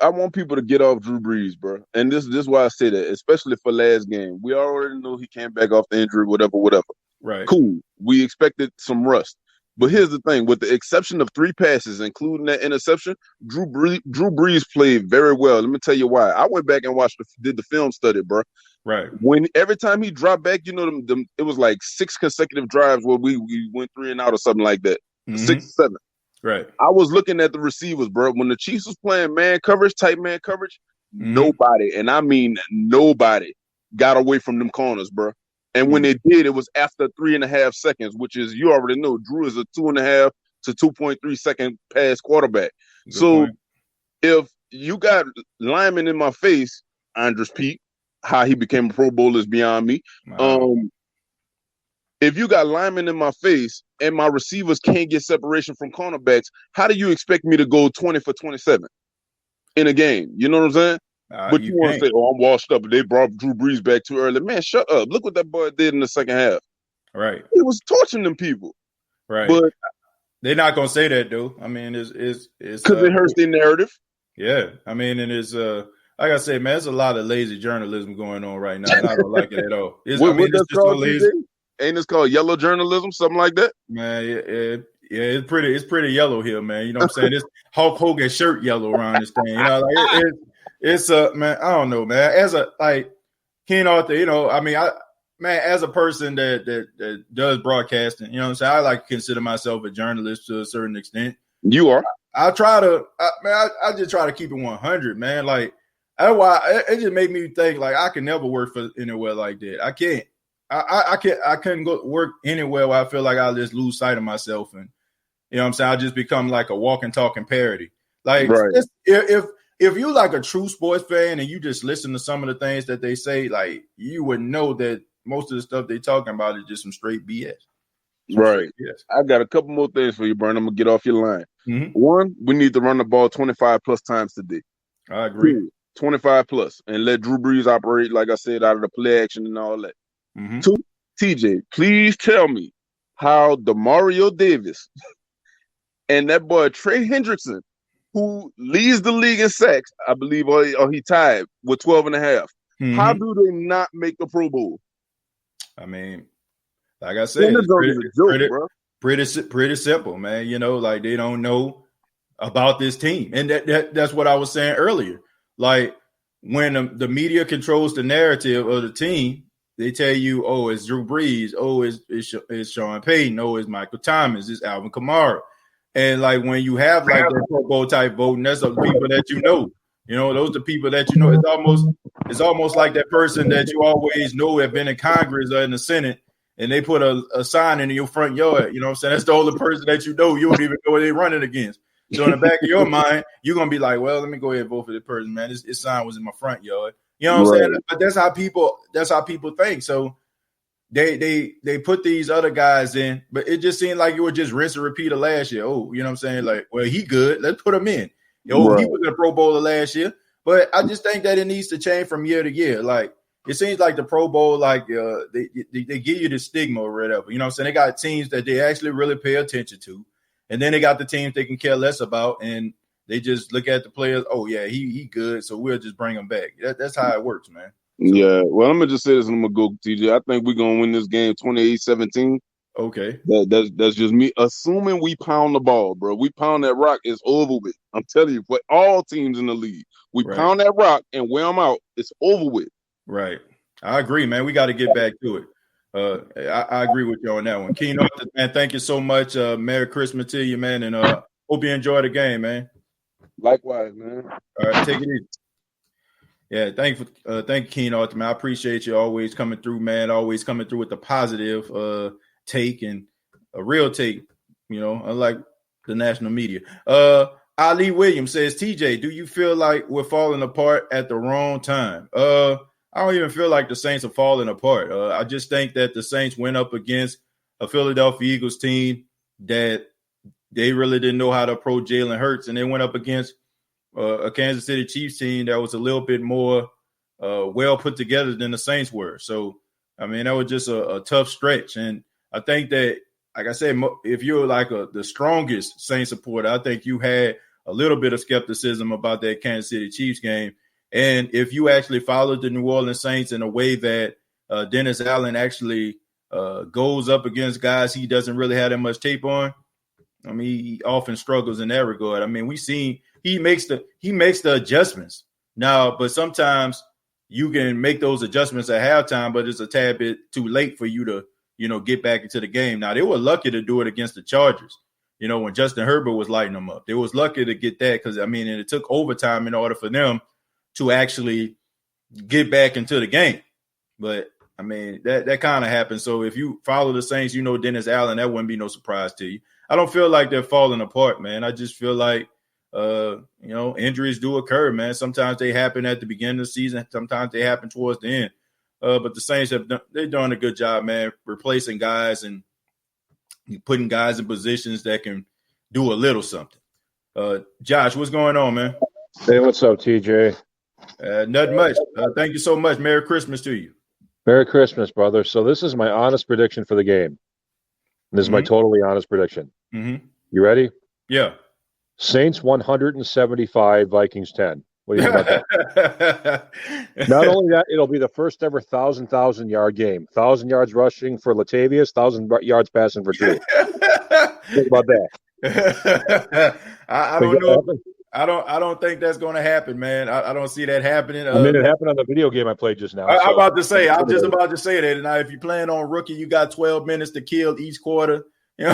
I want people to get off Drew Brees, bro. And this is why I say that, especially for last game. We already know he came back off the injury, whatever. Right. Cool. We expected some rust. But here's the thing: with the exception of 3 passes, including that interception, Drew Brees played very well. Let me tell you why. I went back and did the film study, bro. Right. When every time he dropped back, it was like 6 consecutive drives where we went 3 and out or something like that. 6 or 7. Right. I was looking at the receivers, bro. When the Chiefs was playing man coverage, tight man coverage, nobody, and I mean nobody, got away from them corners, bro. And when they did, it was after 3.5 seconds, which is, you already know, Drew is a 2.5 to 2.3 second pass quarterback. Good so point. If you got linemen in my face, Andres Pete, how he became a Pro Bowler is beyond me. Wow. If you got linemen in my face and my receivers can't get separation from cornerbacks, how do you expect me to go 20 for 27 in a game? You know what I'm saying? But you want to say, oh, I'm washed up. They brought Drew Brees back too early. Man, shut up. Look what that boy did in the second half. Right. He was torching them people. Right. But they're not going to say that, though. I mean, it's because it hurts their narrative. Yeah. I mean, and it's like I say, man, there's a lot of lazy journalism going on right now, and I don't like it at all. It's just so lazy. Ain't this called yellow journalism, something like that? Man, it's pretty yellow here, man. You know what I'm saying? It's Hulk Hogan shirt yellow around this thing. You know, like it's man, I don't know, man. As a Ken Arthur, you know, I mean, as a person that does broadcasting, you know what I'm saying? I like to consider myself a journalist to a certain extent. You are. I try to, I just try to keep it 100, man. Like, that's why it just made me think like I can never work for anywhere like that. I can't. I couldn't go work anywhere where I feel like I'll just lose sight of myself, and you know what I'm saying, I'll just become like a walking, talking parody. Like, right. if you like a true sports fan and you just listen to some of the things that they say, like, you would know that most of the stuff they talking about is just some straight BS. Right. Yes. I got a couple more things for you, Brian. I'm gonna get off your line. Mm-hmm. One, we need to run the ball 25 plus times today. I agree. 2, 25 plus, and let Drew Brees operate, like I said, out of the play action and all that. Mm-hmm. 2, TJ, please tell me how DeMario Davis and that boy Trey Hendrickson, who leads the league in sacks, I believe, or he tied with 12.5. Mm-hmm. How do they not make the Pro Bowl? I mean, like I said, it's pretty simple, man. You know, like they don't know about this team, and that's what I was saying earlier. Like when the media controls the narrative of the team, they tell you, oh, it's Drew Brees, oh, it's Sean Payton, oh, it's Michael Thomas, it's Alvin Kamara. And like when you have like that Pro Bowl type voting, that's the people that you know. You know, those are the people that you know. It's almost like that person that you always know have been in Congress or in the Senate, and they put a sign in your front yard. You know what I'm saying? That's the only person that you know. You don't even know what they're running against. So in the back of your mind, you're gonna be like, well, let me go ahead and vote for this person, man. This sign was in my front yard. You know what I'm saying? But that's how people think. So they put these other guys in, but it just seemed like it would just rinse and repeat of last year. Oh, you know what I'm saying? Like, well, he good. Let's put him in. He was a Pro Bowler last year. But I just think that it needs to change from year to year. Like, it seems like the Pro Bowl, like they give you the stigma or whatever. You know what I'm saying? They got teams that they actually really pay attention to. And then they got the teams they can care less about, and they just look at the players. Oh yeah, he good, so we'll just bring him back. That's how it works, man. So, yeah. Well, I'm gonna just say this, and I'm gonna go, TJ. I think we're gonna win this game 28-17. Okay. That's just me assuming we pound the ball, bro. We pound that rock, it's over with. I'm telling you, for all teams in the league, we pound that rock and wear them out. It's over with. Right. I agree, man. We got to get back to it. I agree with you on that one. Keen Arthur, man, thank you so much. Merry Christmas to you, man, and hope you enjoy the game, man. Likewise, man. All right, take it easy. Yeah, thank you, Keen Arthur, man. I appreciate you always coming through, man. Always coming through with the positive take and a real take, you know, unlike the national media. Ali Williams says, TJ, do you feel like we're falling apart at the wrong time? I don't even feel like the Saints are falling apart. I just think that the Saints went up against a Philadelphia Eagles team that they really didn't know how to approach Jalen Hurts, and they went up against a Kansas City Chiefs team that was a little bit more well put together than the Saints were. So, I mean, that was just a tough stretch. And I think that, like I said, if you're like the strongest Saints supporter, I think you had a little bit of skepticism about that Kansas City Chiefs game. And if you actually followed the New Orleans Saints in a way that Dennis Allen actually goes up against guys he doesn't really have that much tape on, I mean, he often struggles in that regard. I mean, we seen he makes the adjustments now, but sometimes you can make those adjustments at halftime, but it's a tad bit too late for you to, get back into the game. Now, they were lucky to do it against the Chargers, when Justin Herbert was lighting them up. They was lucky to get that because, and it took overtime in order for them to actually get back into the game. But, that kind of happened. So if you follow the Saints, Dennis Allen, that wouldn't be no surprise to you. I don't feel like they're falling apart, man. I just feel like, injuries do occur, man. Sometimes they happen at the beginning of the season. Sometimes they happen towards the end. But the Saints they've done a good job, man, replacing guys and putting guys in positions that can do a little something. Josh, what's going on, man? Hey, what's up, TJ? Nothing much. Thank you so much. Merry Christmas to you. Merry Christmas, brother. So this is my honest prediction for the game. This is my totally honest prediction. Mm-hmm. You ready? Yeah. Saints 175, Vikings 10. What do you think about that? Not only that, it'll be the first ever 1,000-yard game. 1,000 yards rushing for Latavius, 1,000 yards passing for Drew. Think about that. I don't know. I don't think that's going to happen, man. I don't see that happening. It happened on the video game I played just now. I'm just about to say that. Now, if you're playing on rookie, you got 12 minutes to kill each quarter. You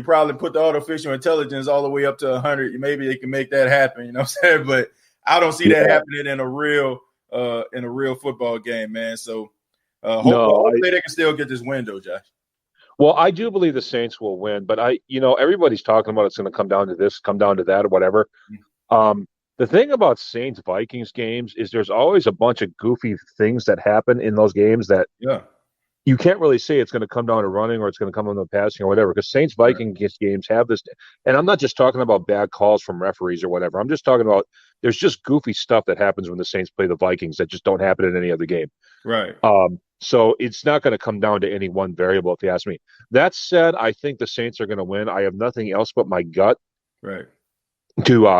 probably put the artificial intelligence all the way up to 100. Maybe they can make that happen. You know what I'm saying? But I don't see that happening in a real football game, man. So hopefully they can still get this win, though, Josh. Well, I do believe the Saints will win, but everybody's talking about it's going to come down to this, come down to that, or whatever. The thing about Saints Vikings games is there's always a bunch of goofy things that happen in those games that you can't really say it's going to come down to running or it's going to come down to passing or whatever. Because Saints Vikings games have this, and I'm not just talking about bad calls from referees or whatever. I'm just talking about there's just goofy stuff that happens when the Saints play the Vikings that just don't happen in any other game. Right. So it's not going to come down to any one variable, if you ask me. That said, I think the Saints are going to win. I have nothing else but my gut to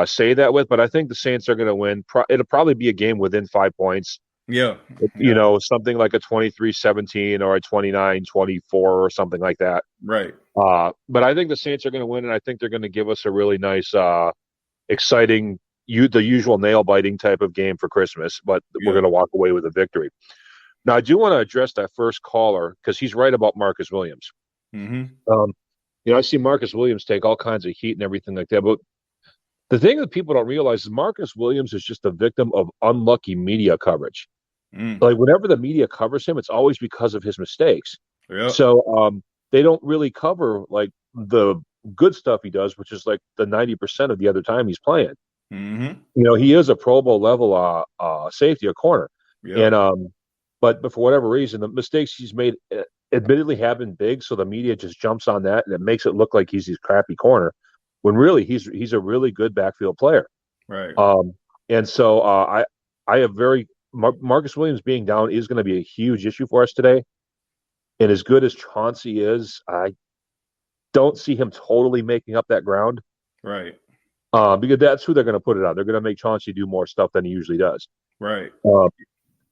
say that with, but I think the Saints are going to win. It'll probably be a game within 5 points. Yeah. Something like a 23-17 or a 29-24 or something like that. Right. But I think the Saints are going to win, and I think they're going to give us a really nice, exciting, the usual nail-biting type of game for Christmas, but we're going to walk away with a victory. Now, I do want to address that first caller because he's right about Marcus Williams. Mm-hmm. I see Marcus Williams take all kinds of heat and everything like that, but the thing that people don't realize is Marcus Williams is just a victim of unlucky media coverage. Like whenever the media covers him, it's always because of his mistakes. Yeah. So they don't really cover like the good stuff he does, which is like the 90% of the other time he's playing. Mm-hmm. He is a Pro Bowl level safety, a corner, and but for whatever reason, the mistakes he's made admittedly have been big, so the media just jumps on that and it makes it look like he's his crappy corner, when really he's a really good backfield player. Right. And so I have Marcus Williams being down is going to be a huge issue for us today. And as good as Chauncey is, I don't see him totally making up that ground. Right. Because that's who they're going to put it on. They're going to make Chauncey do more stuff than he usually does. Right.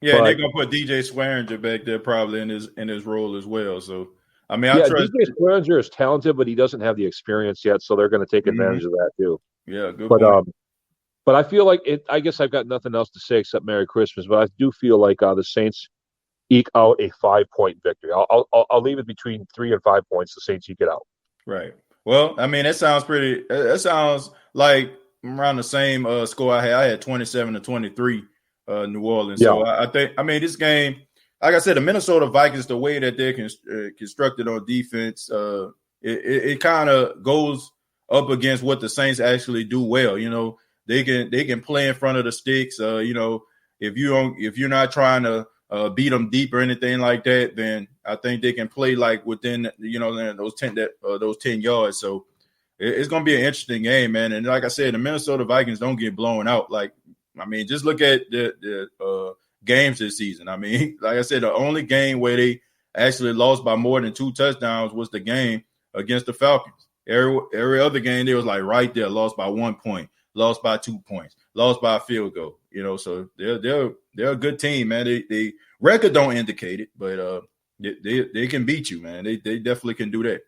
And they're gonna put DJ Swearinger back there probably in his role as well. So I trust DJ Swearinger is talented, but he doesn't have the experience yet, so they're going to take advantage of that too. Yeah, good point. But I feel like I guess I've got nothing else to say except Merry Christmas. But I do feel like the Saints eke out a 5-point victory. I'll leave it between 3 and 5 points. The Saints eke it out. Right. Well, that sounds pretty. That sounds like around the same score I had. I had 27-23. New Orleans. Yeah. So I think, this game, like I said, the Minnesota Vikings, the way that they're constructed on defense, it kind of goes up against what the Saints actually do well. They can play in front of the sticks. If you're not trying to beat them deep or anything like that, then I think they can play like within those 10 yards. So it's going to be an interesting game, man. And like I said, the Minnesota Vikings don't get blown out. Just look at the games this season. Like I said, the only game where they actually lost by more than 2 touchdowns was the game against the Falcons. Every other game, they was like right there, lost by 1 point, lost by 2 points, lost by a field goal. So they're a good team, man. They record don't indicate it, but they can beat you, man. They definitely can do that.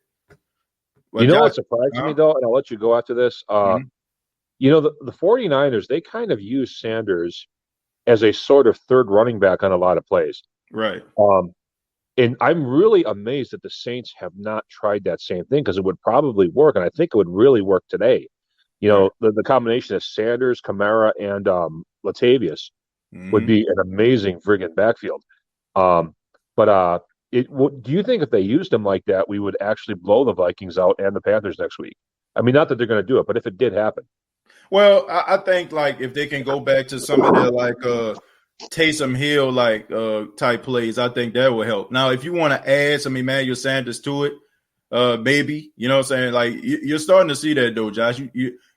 Well, you know Josh, what surprised me, though, and I'll let you go after this? You know, the 49ers, they kind of use Sanders as a sort of third running back on a lot of plays. right. And I'm really amazed that the Saints have not tried that same thing because it would probably work, and I think it would really work today. You know, the combination of Sanders, Kamara, and Latavius would be an amazing friggin' backfield. Do you think if they used him like that, we would actually blow the Vikings out and the Panthers next week? I mean, not that they're going to do it, but if it did happen. Well, I think like if they can go back to some of their like Taysom Hill like type plays, I think that will help. Now, if you want to add some Emmanuel Sanders to it, maybe, you know what I'm saying? Like you're starting to see that though, Josh.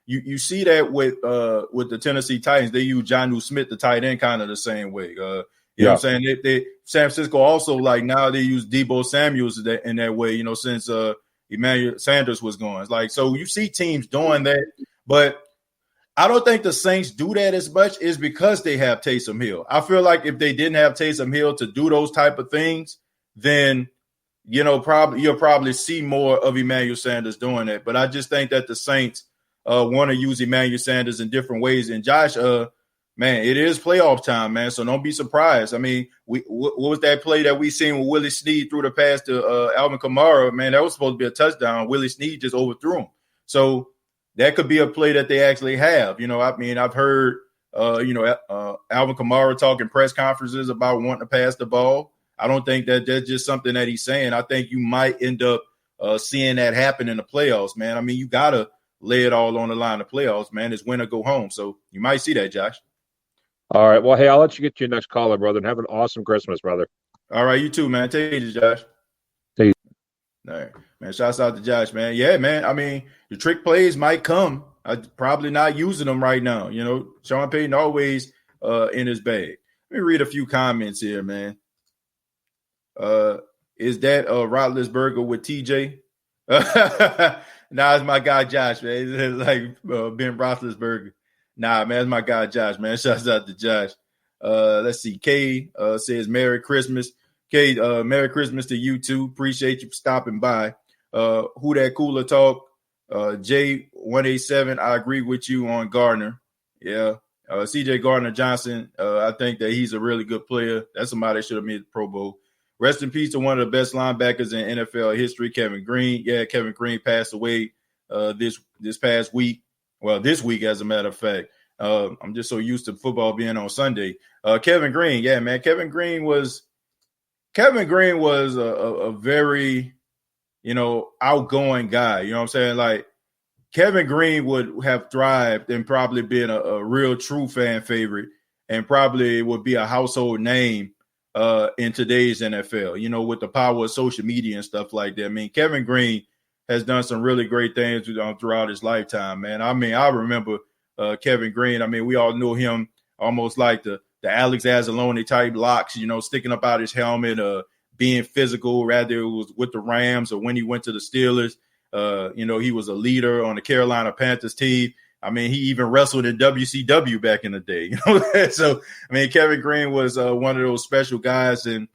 You see that with the Tennessee Titans. They use Jonnu Smith, the tight end, kind of the same way. You know what I'm saying? They San Francisco also, like, now they use Deebo Samuels in that way, you know, since Emmanuel Sanders was gone. It's like, so you see teams doing that, but I don't think the Saints do that as much is because they have Taysom Hill. I feel like if they didn't have Taysom Hill to do those type of things, then, you know, you'll probably see more of Emmanuel Sanders doing that. But I just think that the Saints want to use Emmanuel Sanders in different ways. And Josh, man, it is playoff time, man. So don't be surprised. I mean, what was that play that we seen with Willie Snead through the pass to Alvin Kamara? Man, that was supposed to be a touchdown. Willie Snead just overthrew him. So that could be a play that they actually have. You know, I mean, I've heard, Alvin Kamara talk in press conferences about wanting to pass the ball. I don't think that that's just something that he's saying. I think you might end up seeing that happen in the playoffs, man. I mean, you got to lay it all on the line in the playoffs, man. It's win or go home. So you might see that, Josh. All right. Well, hey, I'll let you get to your next caller, brother, and have an awesome Christmas, brother. All right, you too, man. Take it, Josh. Take it. All right, man. Shouts out to Josh, man. Yeah, man. I mean, the trick plays might come. I'm probably not using them right now. You know, Sean Payton always in his bag. Let me read a few comments here, man. Is that Roethlisberger with TJ? Nah, it's my guy Josh, man. It's like Ben Roethlisberger. Nah, man, it's my guy Josh, man. Shouts out to Josh. Let's see. Kay says Merry Christmas. Kay, Merry Christmas to you too. Appreciate you for stopping by. Who that cooler talk? J187. I agree with you on Gardner. Yeah. CJ Gardner Johnson. I think that he's a really good player. That's somebody that should have made the Pro Bowl. Rest in peace to one of the best linebackers in NFL history, Kevin Green. Yeah, Kevin Green passed away this past week. Well, this week, as a matter of fact. I'm just so used to football being on Sunday. Kevin Green, yeah, man. Kevin Green was a very, outgoing guy. You know what I'm saying? Like, Kevin Green would have thrived and probably been a real true fan favorite and probably would be a household name in today's NFL, with the power of social media and stuff like that. I mean, Kevin Green has done some really great things throughout his lifetime, man. I mean, I remember Kevin Green. I mean, we all knew him almost like the Alex Anzalone type locks, sticking up out his helmet, being physical, rather it was with the Rams or when he went to the Steelers. He was a leader on the Carolina Panthers team. I mean, he even wrestled in WCW back in the day. So, I mean, Kevin Green was one of those special guys. And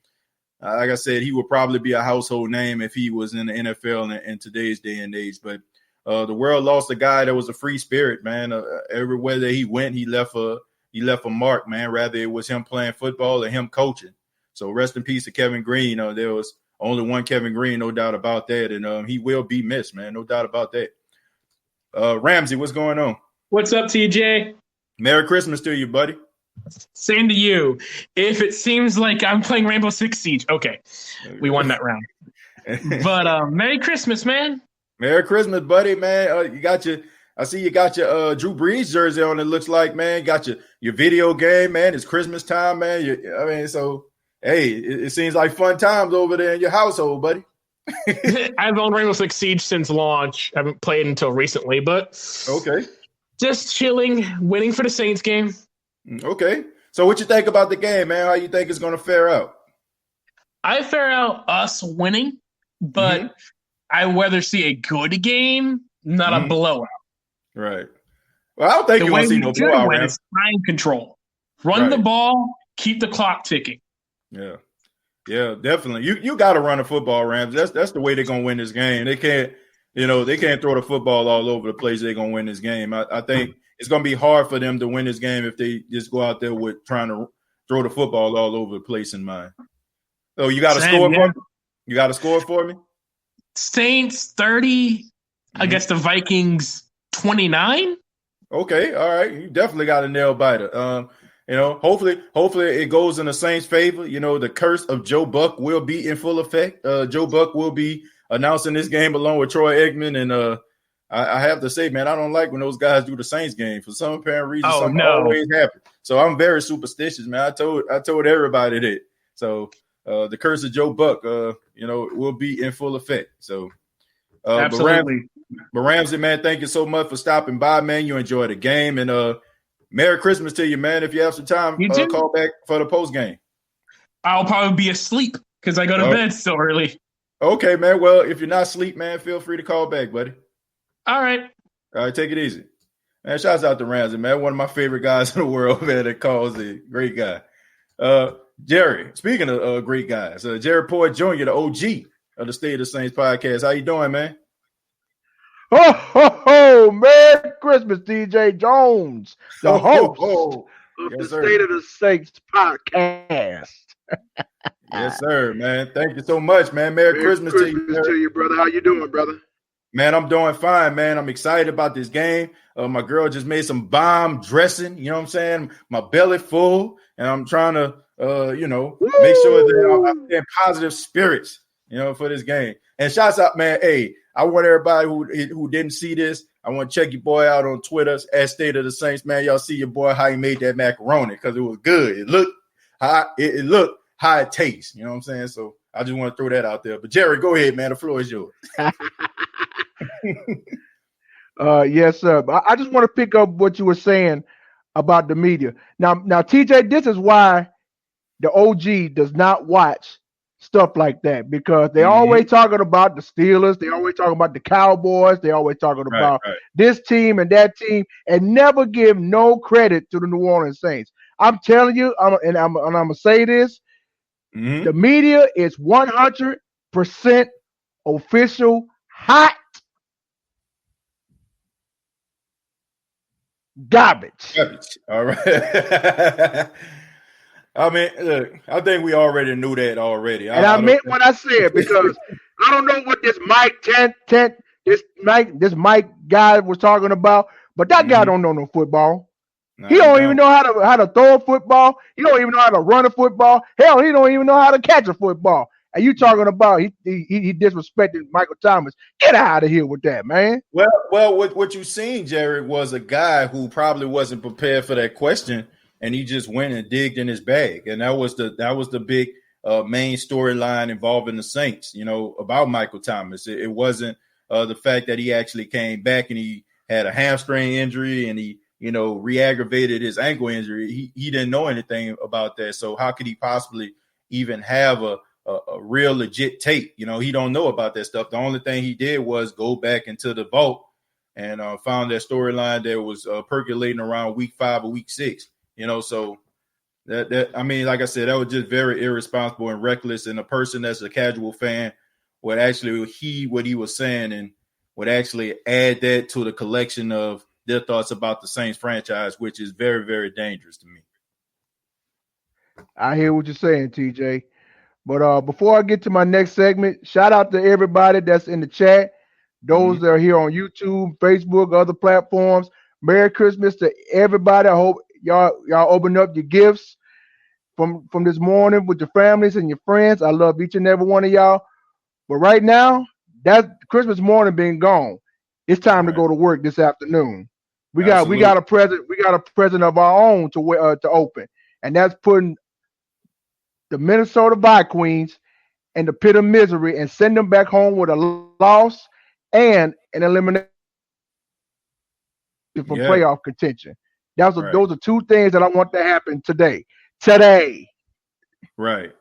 like I said, he would probably be a household name if he was in the NFL in today's day and age. But the world lost a guy that was a free spirit, man. Everywhere that he went, he left a mark, man. Rather it was him playing football or him coaching. So rest in peace to Kevin Green. There was only one Kevin Green, no doubt about that. And he will be missed, man. No doubt about that. Ramsey, what's going on? What's up, TJ? Merry Christmas to you, buddy. Same to you. If it seems like I'm playing Rainbow Six Siege, okay. We won that round. But Merry Christmas, man. Merry Christmas, buddy, man. I see you got your Drew Brees jersey on, it looks like, man. Got your video game, man. It's Christmas time, man. Hey, it seems like fun times over there in your household, buddy. I've owned Rainbow Six Siege since launch. I haven't played until recently, but okay. Just chilling, waiting for the Saints game. Okay. So what you think about the game, man? How you think it's going to fare out? I fare out us winning, but I rather see a good game, not a blowout. Right. Well, I don't think you're going to see no blowout. When it's time control. Run the ball, keep the clock ticking. Yeah. Yeah, definitely. You got to run a football, Rams. That's the way they're going to win this game. They can't They can't throw the football all over the place. They're going to win this game. I think it's going to be hard for them to win this game if they just go out there with trying to throw the football all over the place in mind. So you got to score for me? You got to score for me? Saints 30 against the Vikings 29. Okay, all right. You definitely got a nail biter. Hopefully it goes in the Saints' favor. The curse of Joe Buck will be in full effect. Joe Buck will be announcing this game along with Troy Aikman. And I have to say, man, I don't like when those guys do the Saints game. For some apparent reason, always happens. So I'm very superstitious, man. I told everybody that. So the curse of Joe Buck, will be in full effect. So absolutely. But Ramsey, man, thank you so much for stopping by, man. You enjoy the game, and Merry Christmas to you, man. If you have some time, call back for the post game. I'll probably be asleep because I go to bed so early. Okay, man. Well, if you're not asleep, man, feel free to call back, buddy. All right, take it easy. Man, shouts out to Ramsey, man. One of my favorite guys in the world, man, that calls a great guy. Jerry, speaking of great guys, Jerry Poyd Jr., the OG of the State of the Saints podcast. How you doing, man? Oh, Merry Christmas, DJ Jones, the host of the State of the Saints podcast. Yes, sir, man. Thank you so much, man. Merry Christmas to you, brother. How you doing, brother? Man, I'm doing fine, man. I'm excited about this game. My girl just made some bomb dressing. You know what I'm saying? My belly full, and I'm trying to, make sure that I'm in positive spirits, for this game. And shouts out, man. Hey, I want everybody who didn't see this, I want to check your boy out on Twitter at State of the Saints, man. Y'all see your boy how he made that macaroni because it was good. It looked how it tastes. You know what I'm saying? So I just want to throw that out there. But Jerry, go ahead, man. The floor is yours. Yes, sir. I just want to pick up what you were saying about the media. Now, TJ, this is why the OG does not watch stuff like that, because they're always talking about the Steelers, they always talking about the Cowboys, they always talking about this team and that team, and never give no credit to the New Orleans Saints. I'm telling you, I'm gonna say this: the media is 100% official hot garbage. All right. I mean, look, I think we already knew that already. And I meant what I said, because I don't know what this Mike guy was talking about, but that guy don't know no football. No, he don't even know how to throw a football. He don't even know how to run a football. Hell, he don't even know how to catch a football. And you talking about he disrespected Michael Thomas? Get out of here with that, man. Well, what you seen, Jerry, was a guy who probably wasn't prepared for that question. And he just went and digged in his bag, and that was the big main storyline involving the Saints. About Michael Thomas. It wasn't the fact that he actually came back and he had a hamstring injury and he re-aggravated his ankle injury. He didn't know anything about that. So how could he possibly even have a real legit tape? He don't know about that stuff. The only thing he did was go back into the vault and found that storyline that was percolating around week 5 or week 6. So that I mean, like I said, that was just very irresponsible and reckless. And a person that's a casual fan would actually heed what he was saying and would actually add that to the collection of their thoughts about the Saints franchise, which is very, very dangerous to me. I hear what you're saying, TJ. But before I get to my next segment, shout out to everybody that's in the chat, those that are here on YouTube, Facebook, other platforms. Merry Christmas to everybody. I hope y'all open up your gifts from this morning with your families and your friends. I love each and every one of y'all. But right now, that Christmas morning being gone, it's time to go to work this afternoon. We got a present of our own to open, and that's putting the Minnesota Vikings in the pit of misery and send them back home with a loss and an elimination from playoff contention. Those are two things that I want to happen today. Right.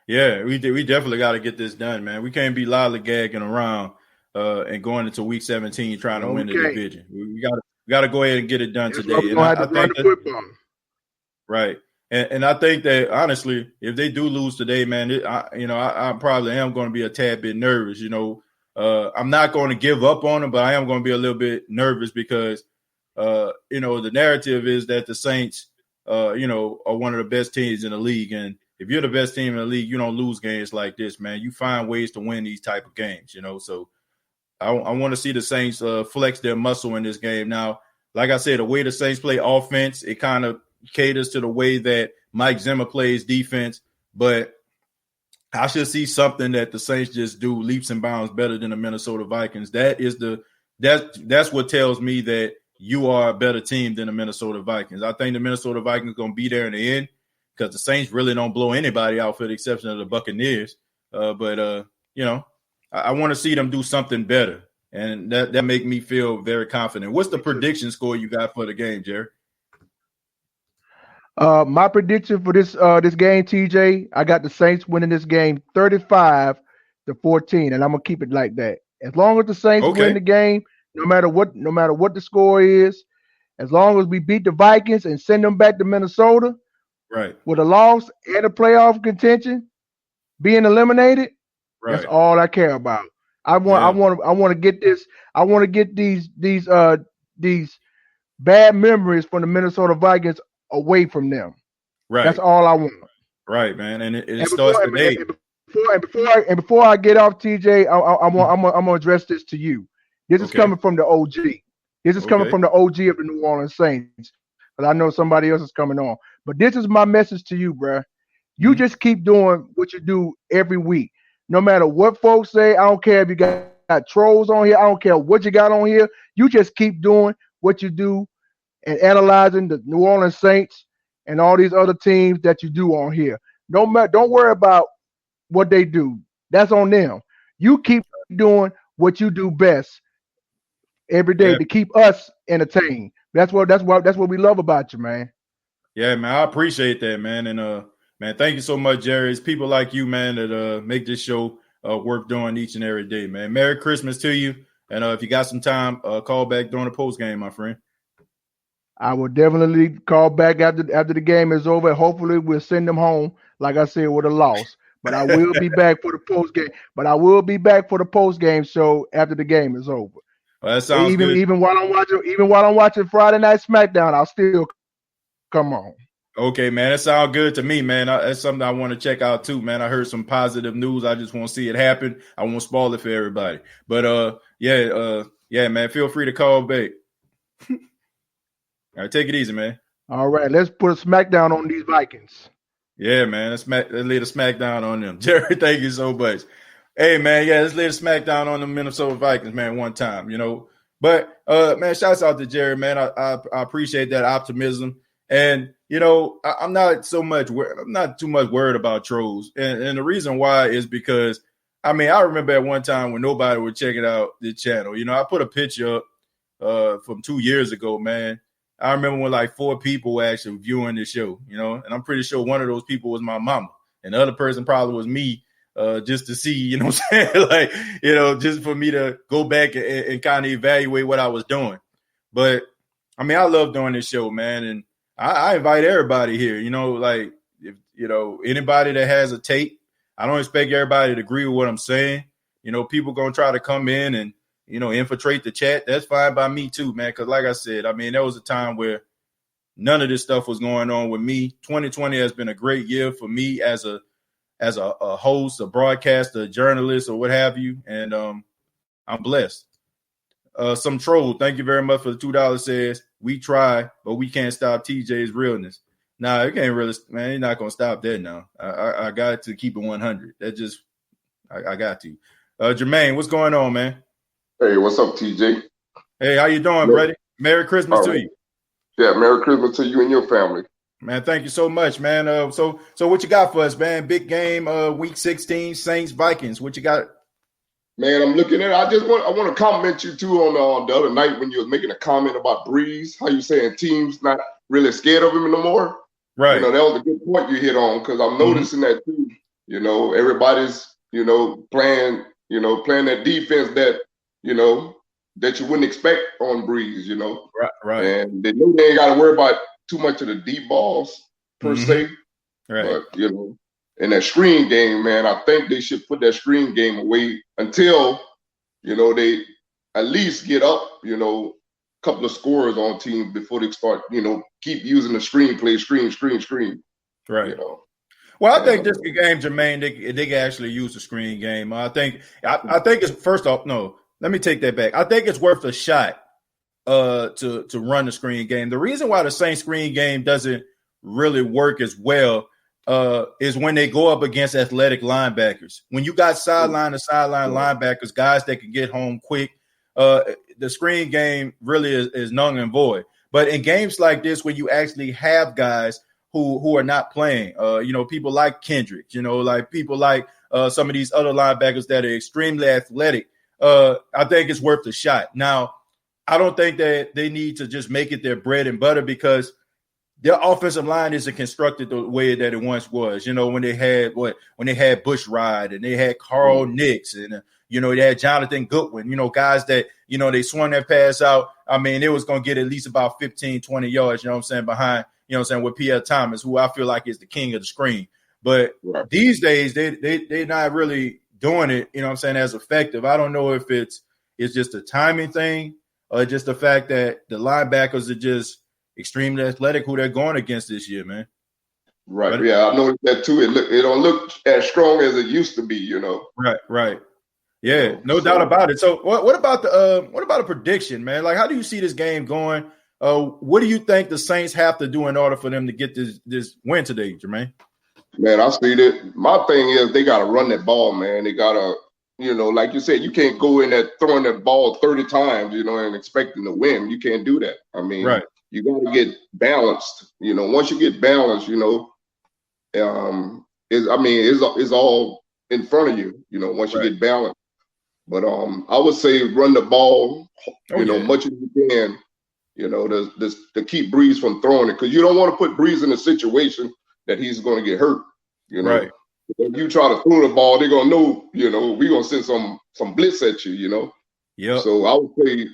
Yeah, we definitely got to get this done, man. We can't be lollygagging around and going into week 17 trying to win the division. We got to go ahead and get it done today. And I think run the football. Right. And I think that, honestly, if they do lose today, man, I probably am going to be a tad bit nervous. I'm not going to give up on them, but I am going to be a little bit nervous because, the narrative is that the Saints, are one of the best teams in the league. And if you're the best team in the league, you don't lose games like this, man. You find ways to win these type of games, So I want to see the Saints flex their muscle in this game. Now, like I said, the way the Saints play offense, it kind of caters to the way that Mike Zimmer plays defense. But I should see something that the Saints just do leaps and bounds better than the Minnesota Vikings. That's what tells me that you are a better team than the Minnesota Vikings. I think the Minnesota Vikings are going to be there in the end because the Saints really don't blow anybody out for the exception of the Buccaneers. I want to see them do something better, and that make me feel very confident. What's the prediction score you got for the game, Jerry? My prediction for this game, TJ, I got the Saints winning this game 35-14, and I'm gonna keep it like that. As long as the Saints win the game, no matter what the score is, as long as we beat the Vikings and send them back to Minnesota, right, with a loss and a playoff contention, being eliminated, right. That's all I care about. I want to get this. I want to get these bad memories from the Minnesota Vikings away from them. Right. That's all I want. Right, man. And it starts today. Before I get off, TJ, I'm gonna address this to you. This is coming from the OG. This is coming from the OG of the New Orleans Saints. But I know somebody else is coming on. But this is my message to you, bro. You just keep doing what you do every week. No matter what folks say, I don't care if you got trolls on here. I don't care what you got on here. You just keep doing what you do and analyzing the New Orleans Saints and all these other teams that you do on here. Don't worry about what they do. That's on them. You keep doing what you do best every day to keep us entertained. That's what we love about you, man. Yeah, man. I appreciate that, man. And man, thank you so much, Jerry. It's people like you, man, that make this show worth doing each and every day, man. Merry Christmas to you. And if you got some time, call back during the post game, my friend. I will definitely call back after the game is over. Hopefully, we'll send them home, like I said, with a loss. But I will be back for the post game. But I will be back for the post game show after the game is over. Well, that sounds good. Even while I'm watching Friday Night SmackDown, I'll still come on. Okay, man. That sounds good to me, man. That's something I want to check out too, man. I heard some positive news. I just want to see it happen. I won't spoil it for everybody. But yeah, man. Feel free to call back. All right, take it easy, man. All right, let's put a smackdown on these Vikings. Yeah, man. Let's lay the smackdown on them. Jerry, thank you so much. Hey, man, let's lay the smackdown on the Minnesota Vikings, man, one time, But, man, shouts out to Jerry, man. I appreciate that optimism. And, I'm not too much worried about trolls. And the reason why is because, I remember at one time when nobody was checking out the channel. I put a picture up from 2 years ago, man. I remember when like 4 people were actually viewing the show, and I'm pretty sure one of those people was my mama. And the other person probably was me, just to see, what I'm saying? Like, just for me to go back and kind of evaluate what I was doing. But, I love doing this show, man. And I invite everybody here, like, if, anybody that has a take, I don't expect everybody to agree with what I'm saying. People going to try to come in and, infiltrate the chat. That's fine by me too, man. Because like I said, there was a time where none of this stuff was going on with me. 2020 has been a great year for me as a host, a broadcaster, a journalist, or what have you. And I'm blessed. Some troll, thank you very much for the $2 says, we try, but we can't stop TJ's realness. Nah, you can't really, man, you're not going to stop that now. I got to keep it 100. That just, I got to. Jermaine, what's going on, man? Hey, what's up, TJ? Hey, how you doing, buddy? Merry Christmas to you. Yeah, Merry Christmas to you and your family. Man, thank you so much, man. So what you got for us, man? Big game, week 16, Saints, Vikings. What you got? Man, I'm looking at it. I want to compliment you, too, on the other night when you were making a comment about Breeze, how you saying teams not really scared of him no more. Right. That was a good point you hit on because I'm noticing that, too. Everybody's, playing that defense that, that you wouldn't expect on Breeze, Right. And they know they ain't got to worry about too much of the deep balls per se. Right. But, in that screen game, man, I think they should put that screen game away until they at least get up, a couple of scores on team before they start, keep using the screen play, screen. Right. Well, I think this game, Jermaine, they can actually use the screen game. I think it's first off. No, let me take that back. I think it's worth a shot to run the screen game. The reason why the Saints screen game doesn't really work as well is when they go up against athletic linebackers. When you got sideline to sideline linebackers, guys that can get home quick, the screen game really is null and void. But in games like this, where you actually have guys who are not playing, people like Kendrick, like people like some of these other linebackers that are extremely athletic, I think it's worth a shot. Now, I don't think that they need to just make it their bread and butter because their offensive line isn't constructed the way that it once was. When they had Bush Ride and they had Carl Nix and they had Jonathan Goodwin, guys that they swung that pass out. I mean, it was going to get at least about 15, 20 yards, behind, with Pierre Thomas, who I feel like is the king of the screen. But these days they're not really doing it, as effective. I don't know if it's just a timing thing or just the fact that the linebackers are just extremely athletic who they're going against this year, man. Right. But, yeah, I noticed that too. It don't look as strong as it used to be, Right. Yeah, no doubt about it. So what about a prediction, man? Like, how do you see this game going? What do you think the Saints have to do in order for them to get this win today, Jermaine? Man, I see that. My thing is they got to run that ball, man. They got to, like you said, you can't go in there throwing that ball 30 times, and expecting to win. You can't do that. I mean, right. You got to get balanced. Once you get balanced, it's all in front of you. Once you get balanced. But I would say run the ball, much as you can. To keep Breeze from throwing it, because you don't want to put Breeze in a situation that he's going to get hurt. Right. If you try to throw the ball, they're gonna know. We're gonna send some blitz at you. Yeah. So I would say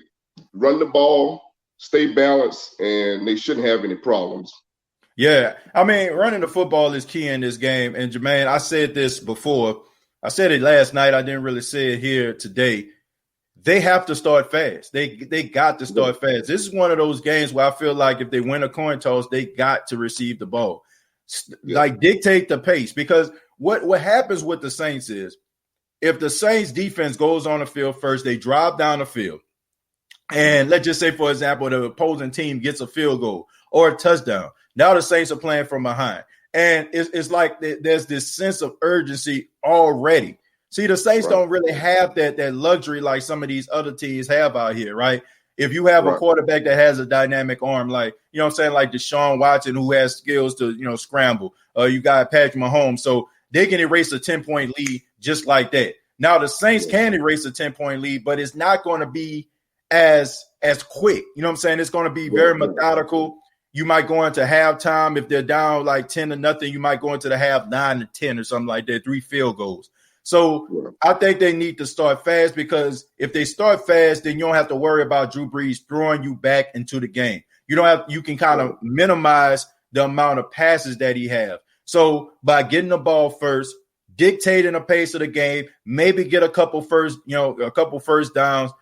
run the ball, stay balanced, and they shouldn't have any problems. Yeah, I mean, running the football is key in this game. And Jermaine, I said this before. I said it last night. I didn't really say it here today. They have to start fast. They got to start fast. This is one of those games where I feel like if they win a coin toss, they got to receive the ball. Like, dictate the pace. Because what happens with the Saints is if the Saints defense goes on the field first, they drive down the field. And let's just say, for example, the opposing team gets a field goal or a touchdown. Now the Saints are playing from behind. And it's like there's this sense of urgency already. See, the Saints don't really have that luxury like some of these other teams have out here, right? If you have a quarterback that has a dynamic arm, like, like Deshaun Watson, who has skills to, scramble. You got Patrick Mahomes. So they can erase a 10-point lead just like that. Now, the Saints can erase a 10-point lead, but it's not going to be as quick. It's going to be very methodical. You might go into halftime. If they're down like 10-0, you might go into the half 9-10 or something like that, 3 field goals. So I think they need to start fast, because if they start fast, then you don't have to worry about Drew Brees throwing you back into the game. You can kind of minimize the amount of passes that he have. So by getting the ball first, dictating the pace of the game, maybe get a couple first downs,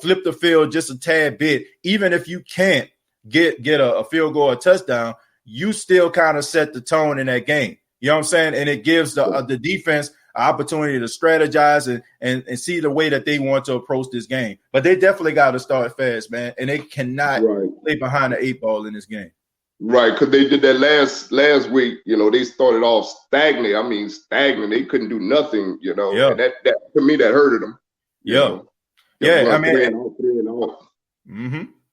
flip the field just a tad bit. Even if you can't get a field goal or touchdown, you still kind of set the tone in that game. You know what I'm saying? And it gives the defense opportunity to strategize and see the way that they want to approach this game. But they definitely got to start fast, man. And they cannot play behind the 8 ball in this game. Right, because they did that last week. They started off stagnant. I mean, stagnant. They couldn't do nothing, And that to me, that hurted them. Yeah. I mean,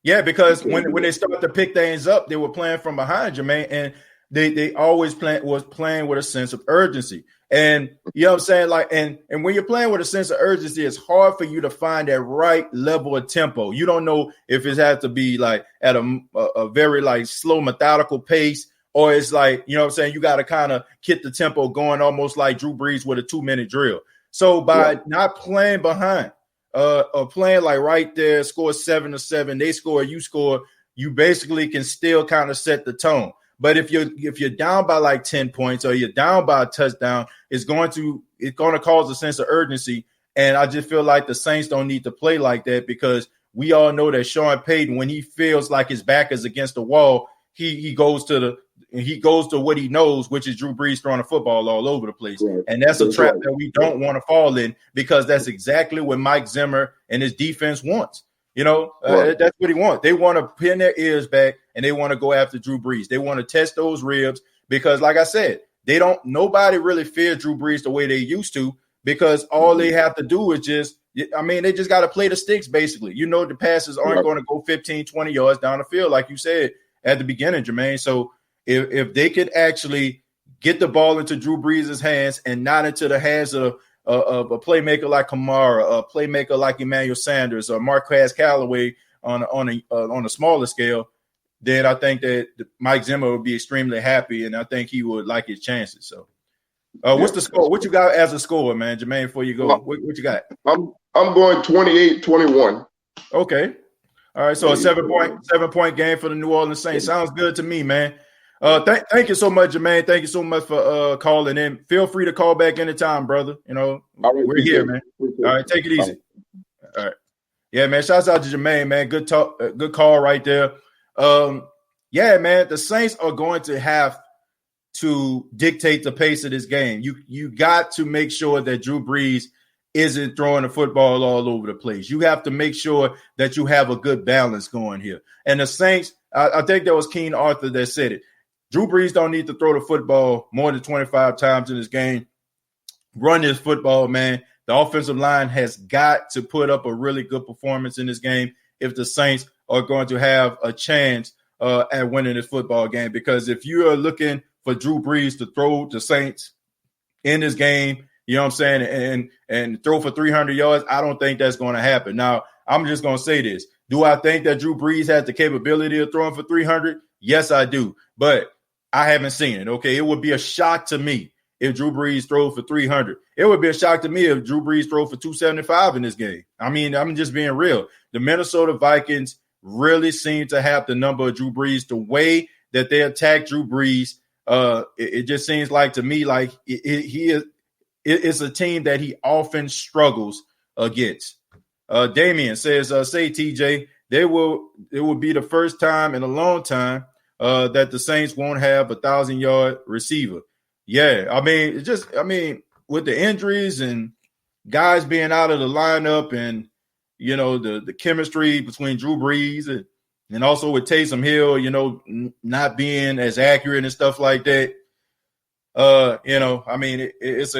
yeah, because when they start to pick things up, they were playing from behind, Jermaine, and they always was playing with a sense of urgency. And you know what I'm saying? Like, and when you're playing with a sense of urgency, it's hard for you to find that right level of tempo. You don't know if it has to be like at a very like slow, methodical pace, or it's like, you know what I'm saying, you got to kind of get the tempo going almost like Drew Brees with a 2-minute drill. So by not playing behind, or playing like right there, score 7-7, they score, you score, you basically can still kind of set the tone. But if you're down by like 10 points or you're down by a touchdown, it's going to cause a sense of urgency. And I just feel like the Saints don't need to play like that, because we all know that Sean Payton, when he feels like his back is against the wall, he goes to what he knows, which is Drew Brees throwing the football all over the place. Right. And that's a trap that we don't want to fall in, because that's exactly what Mike Zimmer and his defense wants. That's what he wants. They want to pin their ears back, and they want to go after Drew Brees. They want to test those ribs, because, like I said, nobody really fears Drew Brees the way they used to, because all they have to do is they just got to play the sticks, basically. The passes aren't going to go 15, 20 yards down the field, like you said at the beginning, Jermaine. So if they could actually get the ball into Drew Brees' hands and not into the hands of a playmaker like Kamara, a playmaker like Emmanuel Sanders, or Marquez Callaway on a smaller scale, then I think that Mike Zimmer would be extremely happy, and I think he would like his chances. So, what's the score? What you got as a score, man, Jermaine? Before you go, what you got? I'm going 28-21. Okay, all right. So a 7-point game for the New Orleans Saints. Sounds good to me, man. Thank you so much, Jermaine. Thank you so much for calling in. Feel free to call back anytime, brother. We're here, man. All right, take it easy. All right. Yeah, man. Shouts out to Jermaine, man. Good talk, good call right there. Yeah, man. The Saints are going to have to dictate the pace of this game. You got to make sure that Drew Brees isn't throwing the football all over the place. You have to make sure that you have a good balance going here. And the Saints, I think that was Keen Arthur that said it. Drew Brees don't need to throw the football more than 25 times in this game. Run this football, man. The offensive line has got to put up a really good performance in this game if the Saints are going to have a chance at winning this football game. Because if you are looking for Drew Brees to throw the Saints in this game, you know what I'm saying, and throw for 300 yards, I don't think that's going to happen. Now, I'm just going to say this. Do I think that Drew Brees has the capability of throwing for 300? Yes, I do. But I haven't seen it, okay? It would be a shock to me if Drew Brees throw for 300. It would be a shock to me if Drew Brees throw for 275 in this game. I mean, I'm just being real. The Minnesota Vikings really seem to have the number of Drew Brees. The way that they attack Drew Brees, it just seems like to me like it's a team that he often struggles against. Damian says, say, TJ, it will be the first time in a long time that the Saints won't have a 1,000-yard receiver. Yeah, I mean, with the injuries and guys being out of the lineup, and the chemistry between Drew Brees and also with Taysom Hill, not being as accurate and stuff like that. I mean, it's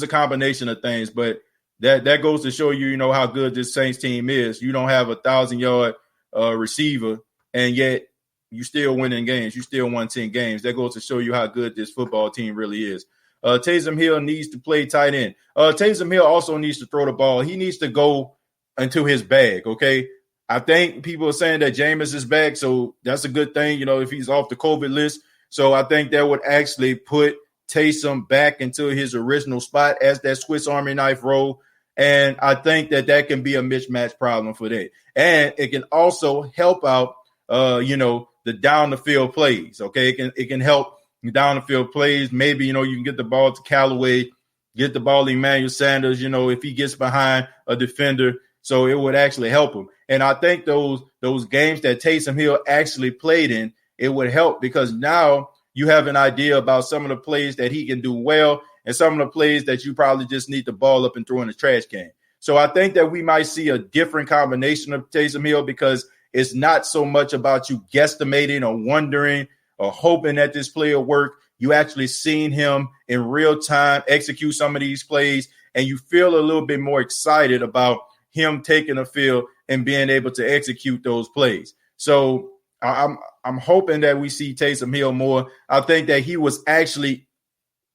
a combination of things, but that goes to show you, how good this Saints team is. You don't have a 1,000-yard receiver, and yet you still winning games. You still won 10 games. That goes to show you how good this football team really is. Taysom Hill needs to play tight end. Taysom Hill also needs to throw the ball. He needs to go into his bag, okay? I think people are saying that Jameis is back, so that's a good thing, if he's off the COVID list. So I think that would actually put Taysom back into his original spot as that Swiss Army knife role. And I think that can be a mismatch problem for that. And it can also help out, the down the field plays. Okay. It can help down the field plays. Maybe, you can get the ball to Callaway, get the ball to Emmanuel Sanders, if he gets behind a defender. So it would actually help him. And I think those games that Taysom Hill actually played in, it would help, because now you have an idea about some of the plays that he can do well and some of the plays that you probably just need the ball up and throw in the trash can. So I think that we might see a different combination of Taysom Hill, because it's not so much about you guesstimating or wondering or hoping that this play will work. You actually seen him in real time execute some of these plays, and you feel a little bit more excited about him taking the field and being able to execute those plays. So I'm hoping that we see Taysom Hill more. I think that he was actually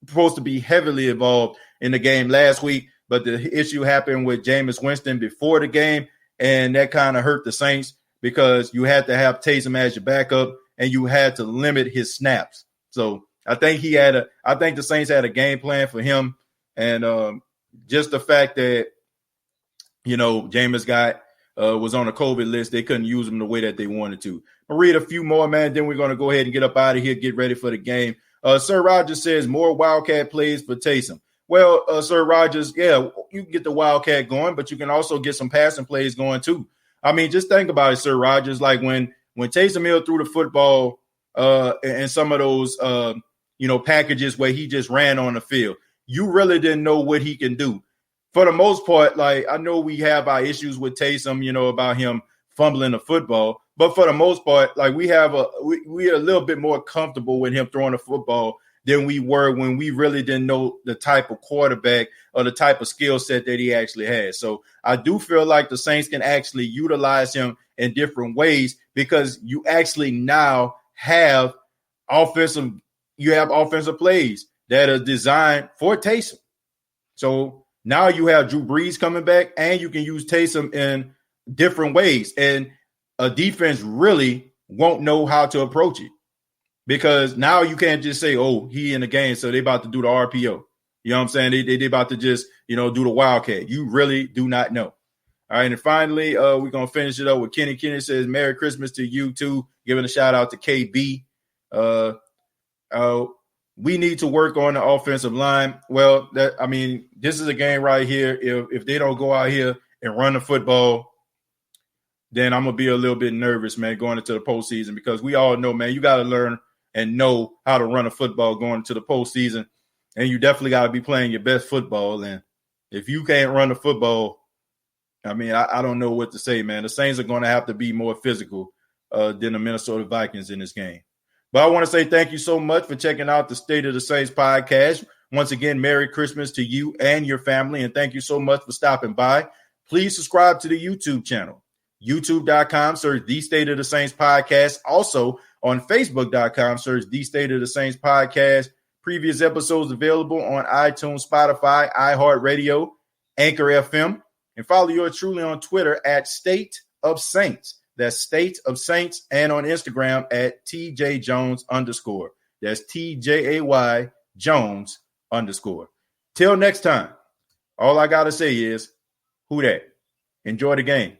supposed to be heavily involved in the game last week, but the issue happened with Jameis Winston before the game, and that kind of hurt the Saints, because you had to have Taysom as your backup and you had to limit his snaps. So I think the Saints had a game plan for him, and just the fact that Jameis was on a COVID list, they couldn't use him the way that they wanted to. I'll read a few more, man. Then we're going to go ahead and get up out of here, get ready for the game. Sir Roger says more Wildcat plays for Taysom. Well, Sir Rogers, yeah, you can get the Wildcat going, but you can also get some passing plays going too. I mean, just think about it, Sir Rogers. Like when Taysom Hill threw the football and some of those packages where he just ran on the field, you really didn't know what he can do. For the most part, like I know we have our issues with Taysom, about him fumbling the football, but for the most part, like we are a little bit more comfortable with him throwing the football than we were when we really didn't know the type of quarterback or the type of skill set that he actually has. So I do feel like the Saints can actually utilize him in different ways because you actually now have offensive plays that are designed for Taysom. So now you have Drew Brees coming back and you can use Taysom in different ways. And a defense really won't know how to approach it. Because now you can't just say, oh, he in the game, so they about to do the RPO. You know what I'm saying? They about to just, do the Wildcat. You really do not know. All right, and finally, we're going to finish it up with Kenny. Kenny says, Merry Christmas to you, too. Giving a shout-out to KB. We need to work on the offensive line. Well, this is a game right here. If they don't go out here and run the football, then I'm going to be a little bit nervous, man, going into the postseason because we all know, man, you got to learn and know how to run a football going into the postseason. And you definitely got to be playing your best football. And if you can't run the football, I don't know what to say, man. The Saints are going to have to be more physical than the Minnesota Vikings in this game. But I want to say thank you so much for checking out the State of the Saints podcast. Once again, Merry Christmas to you and your family. And thank you so much for stopping by. Please subscribe to the YouTube channel. YouTube.com, search The State of the Saints Podcast. Also on Facebook.com, search The State of the Saints Podcast. Previous episodes available on iTunes, Spotify, iHeartRadio, Anchor FM. And follow yours truly on Twitter at State of Saints. That's State of Saints. And on Instagram at TJJones_. That's TJAY Jones_. Till next time, all I got to say is, who dat? Enjoy the game.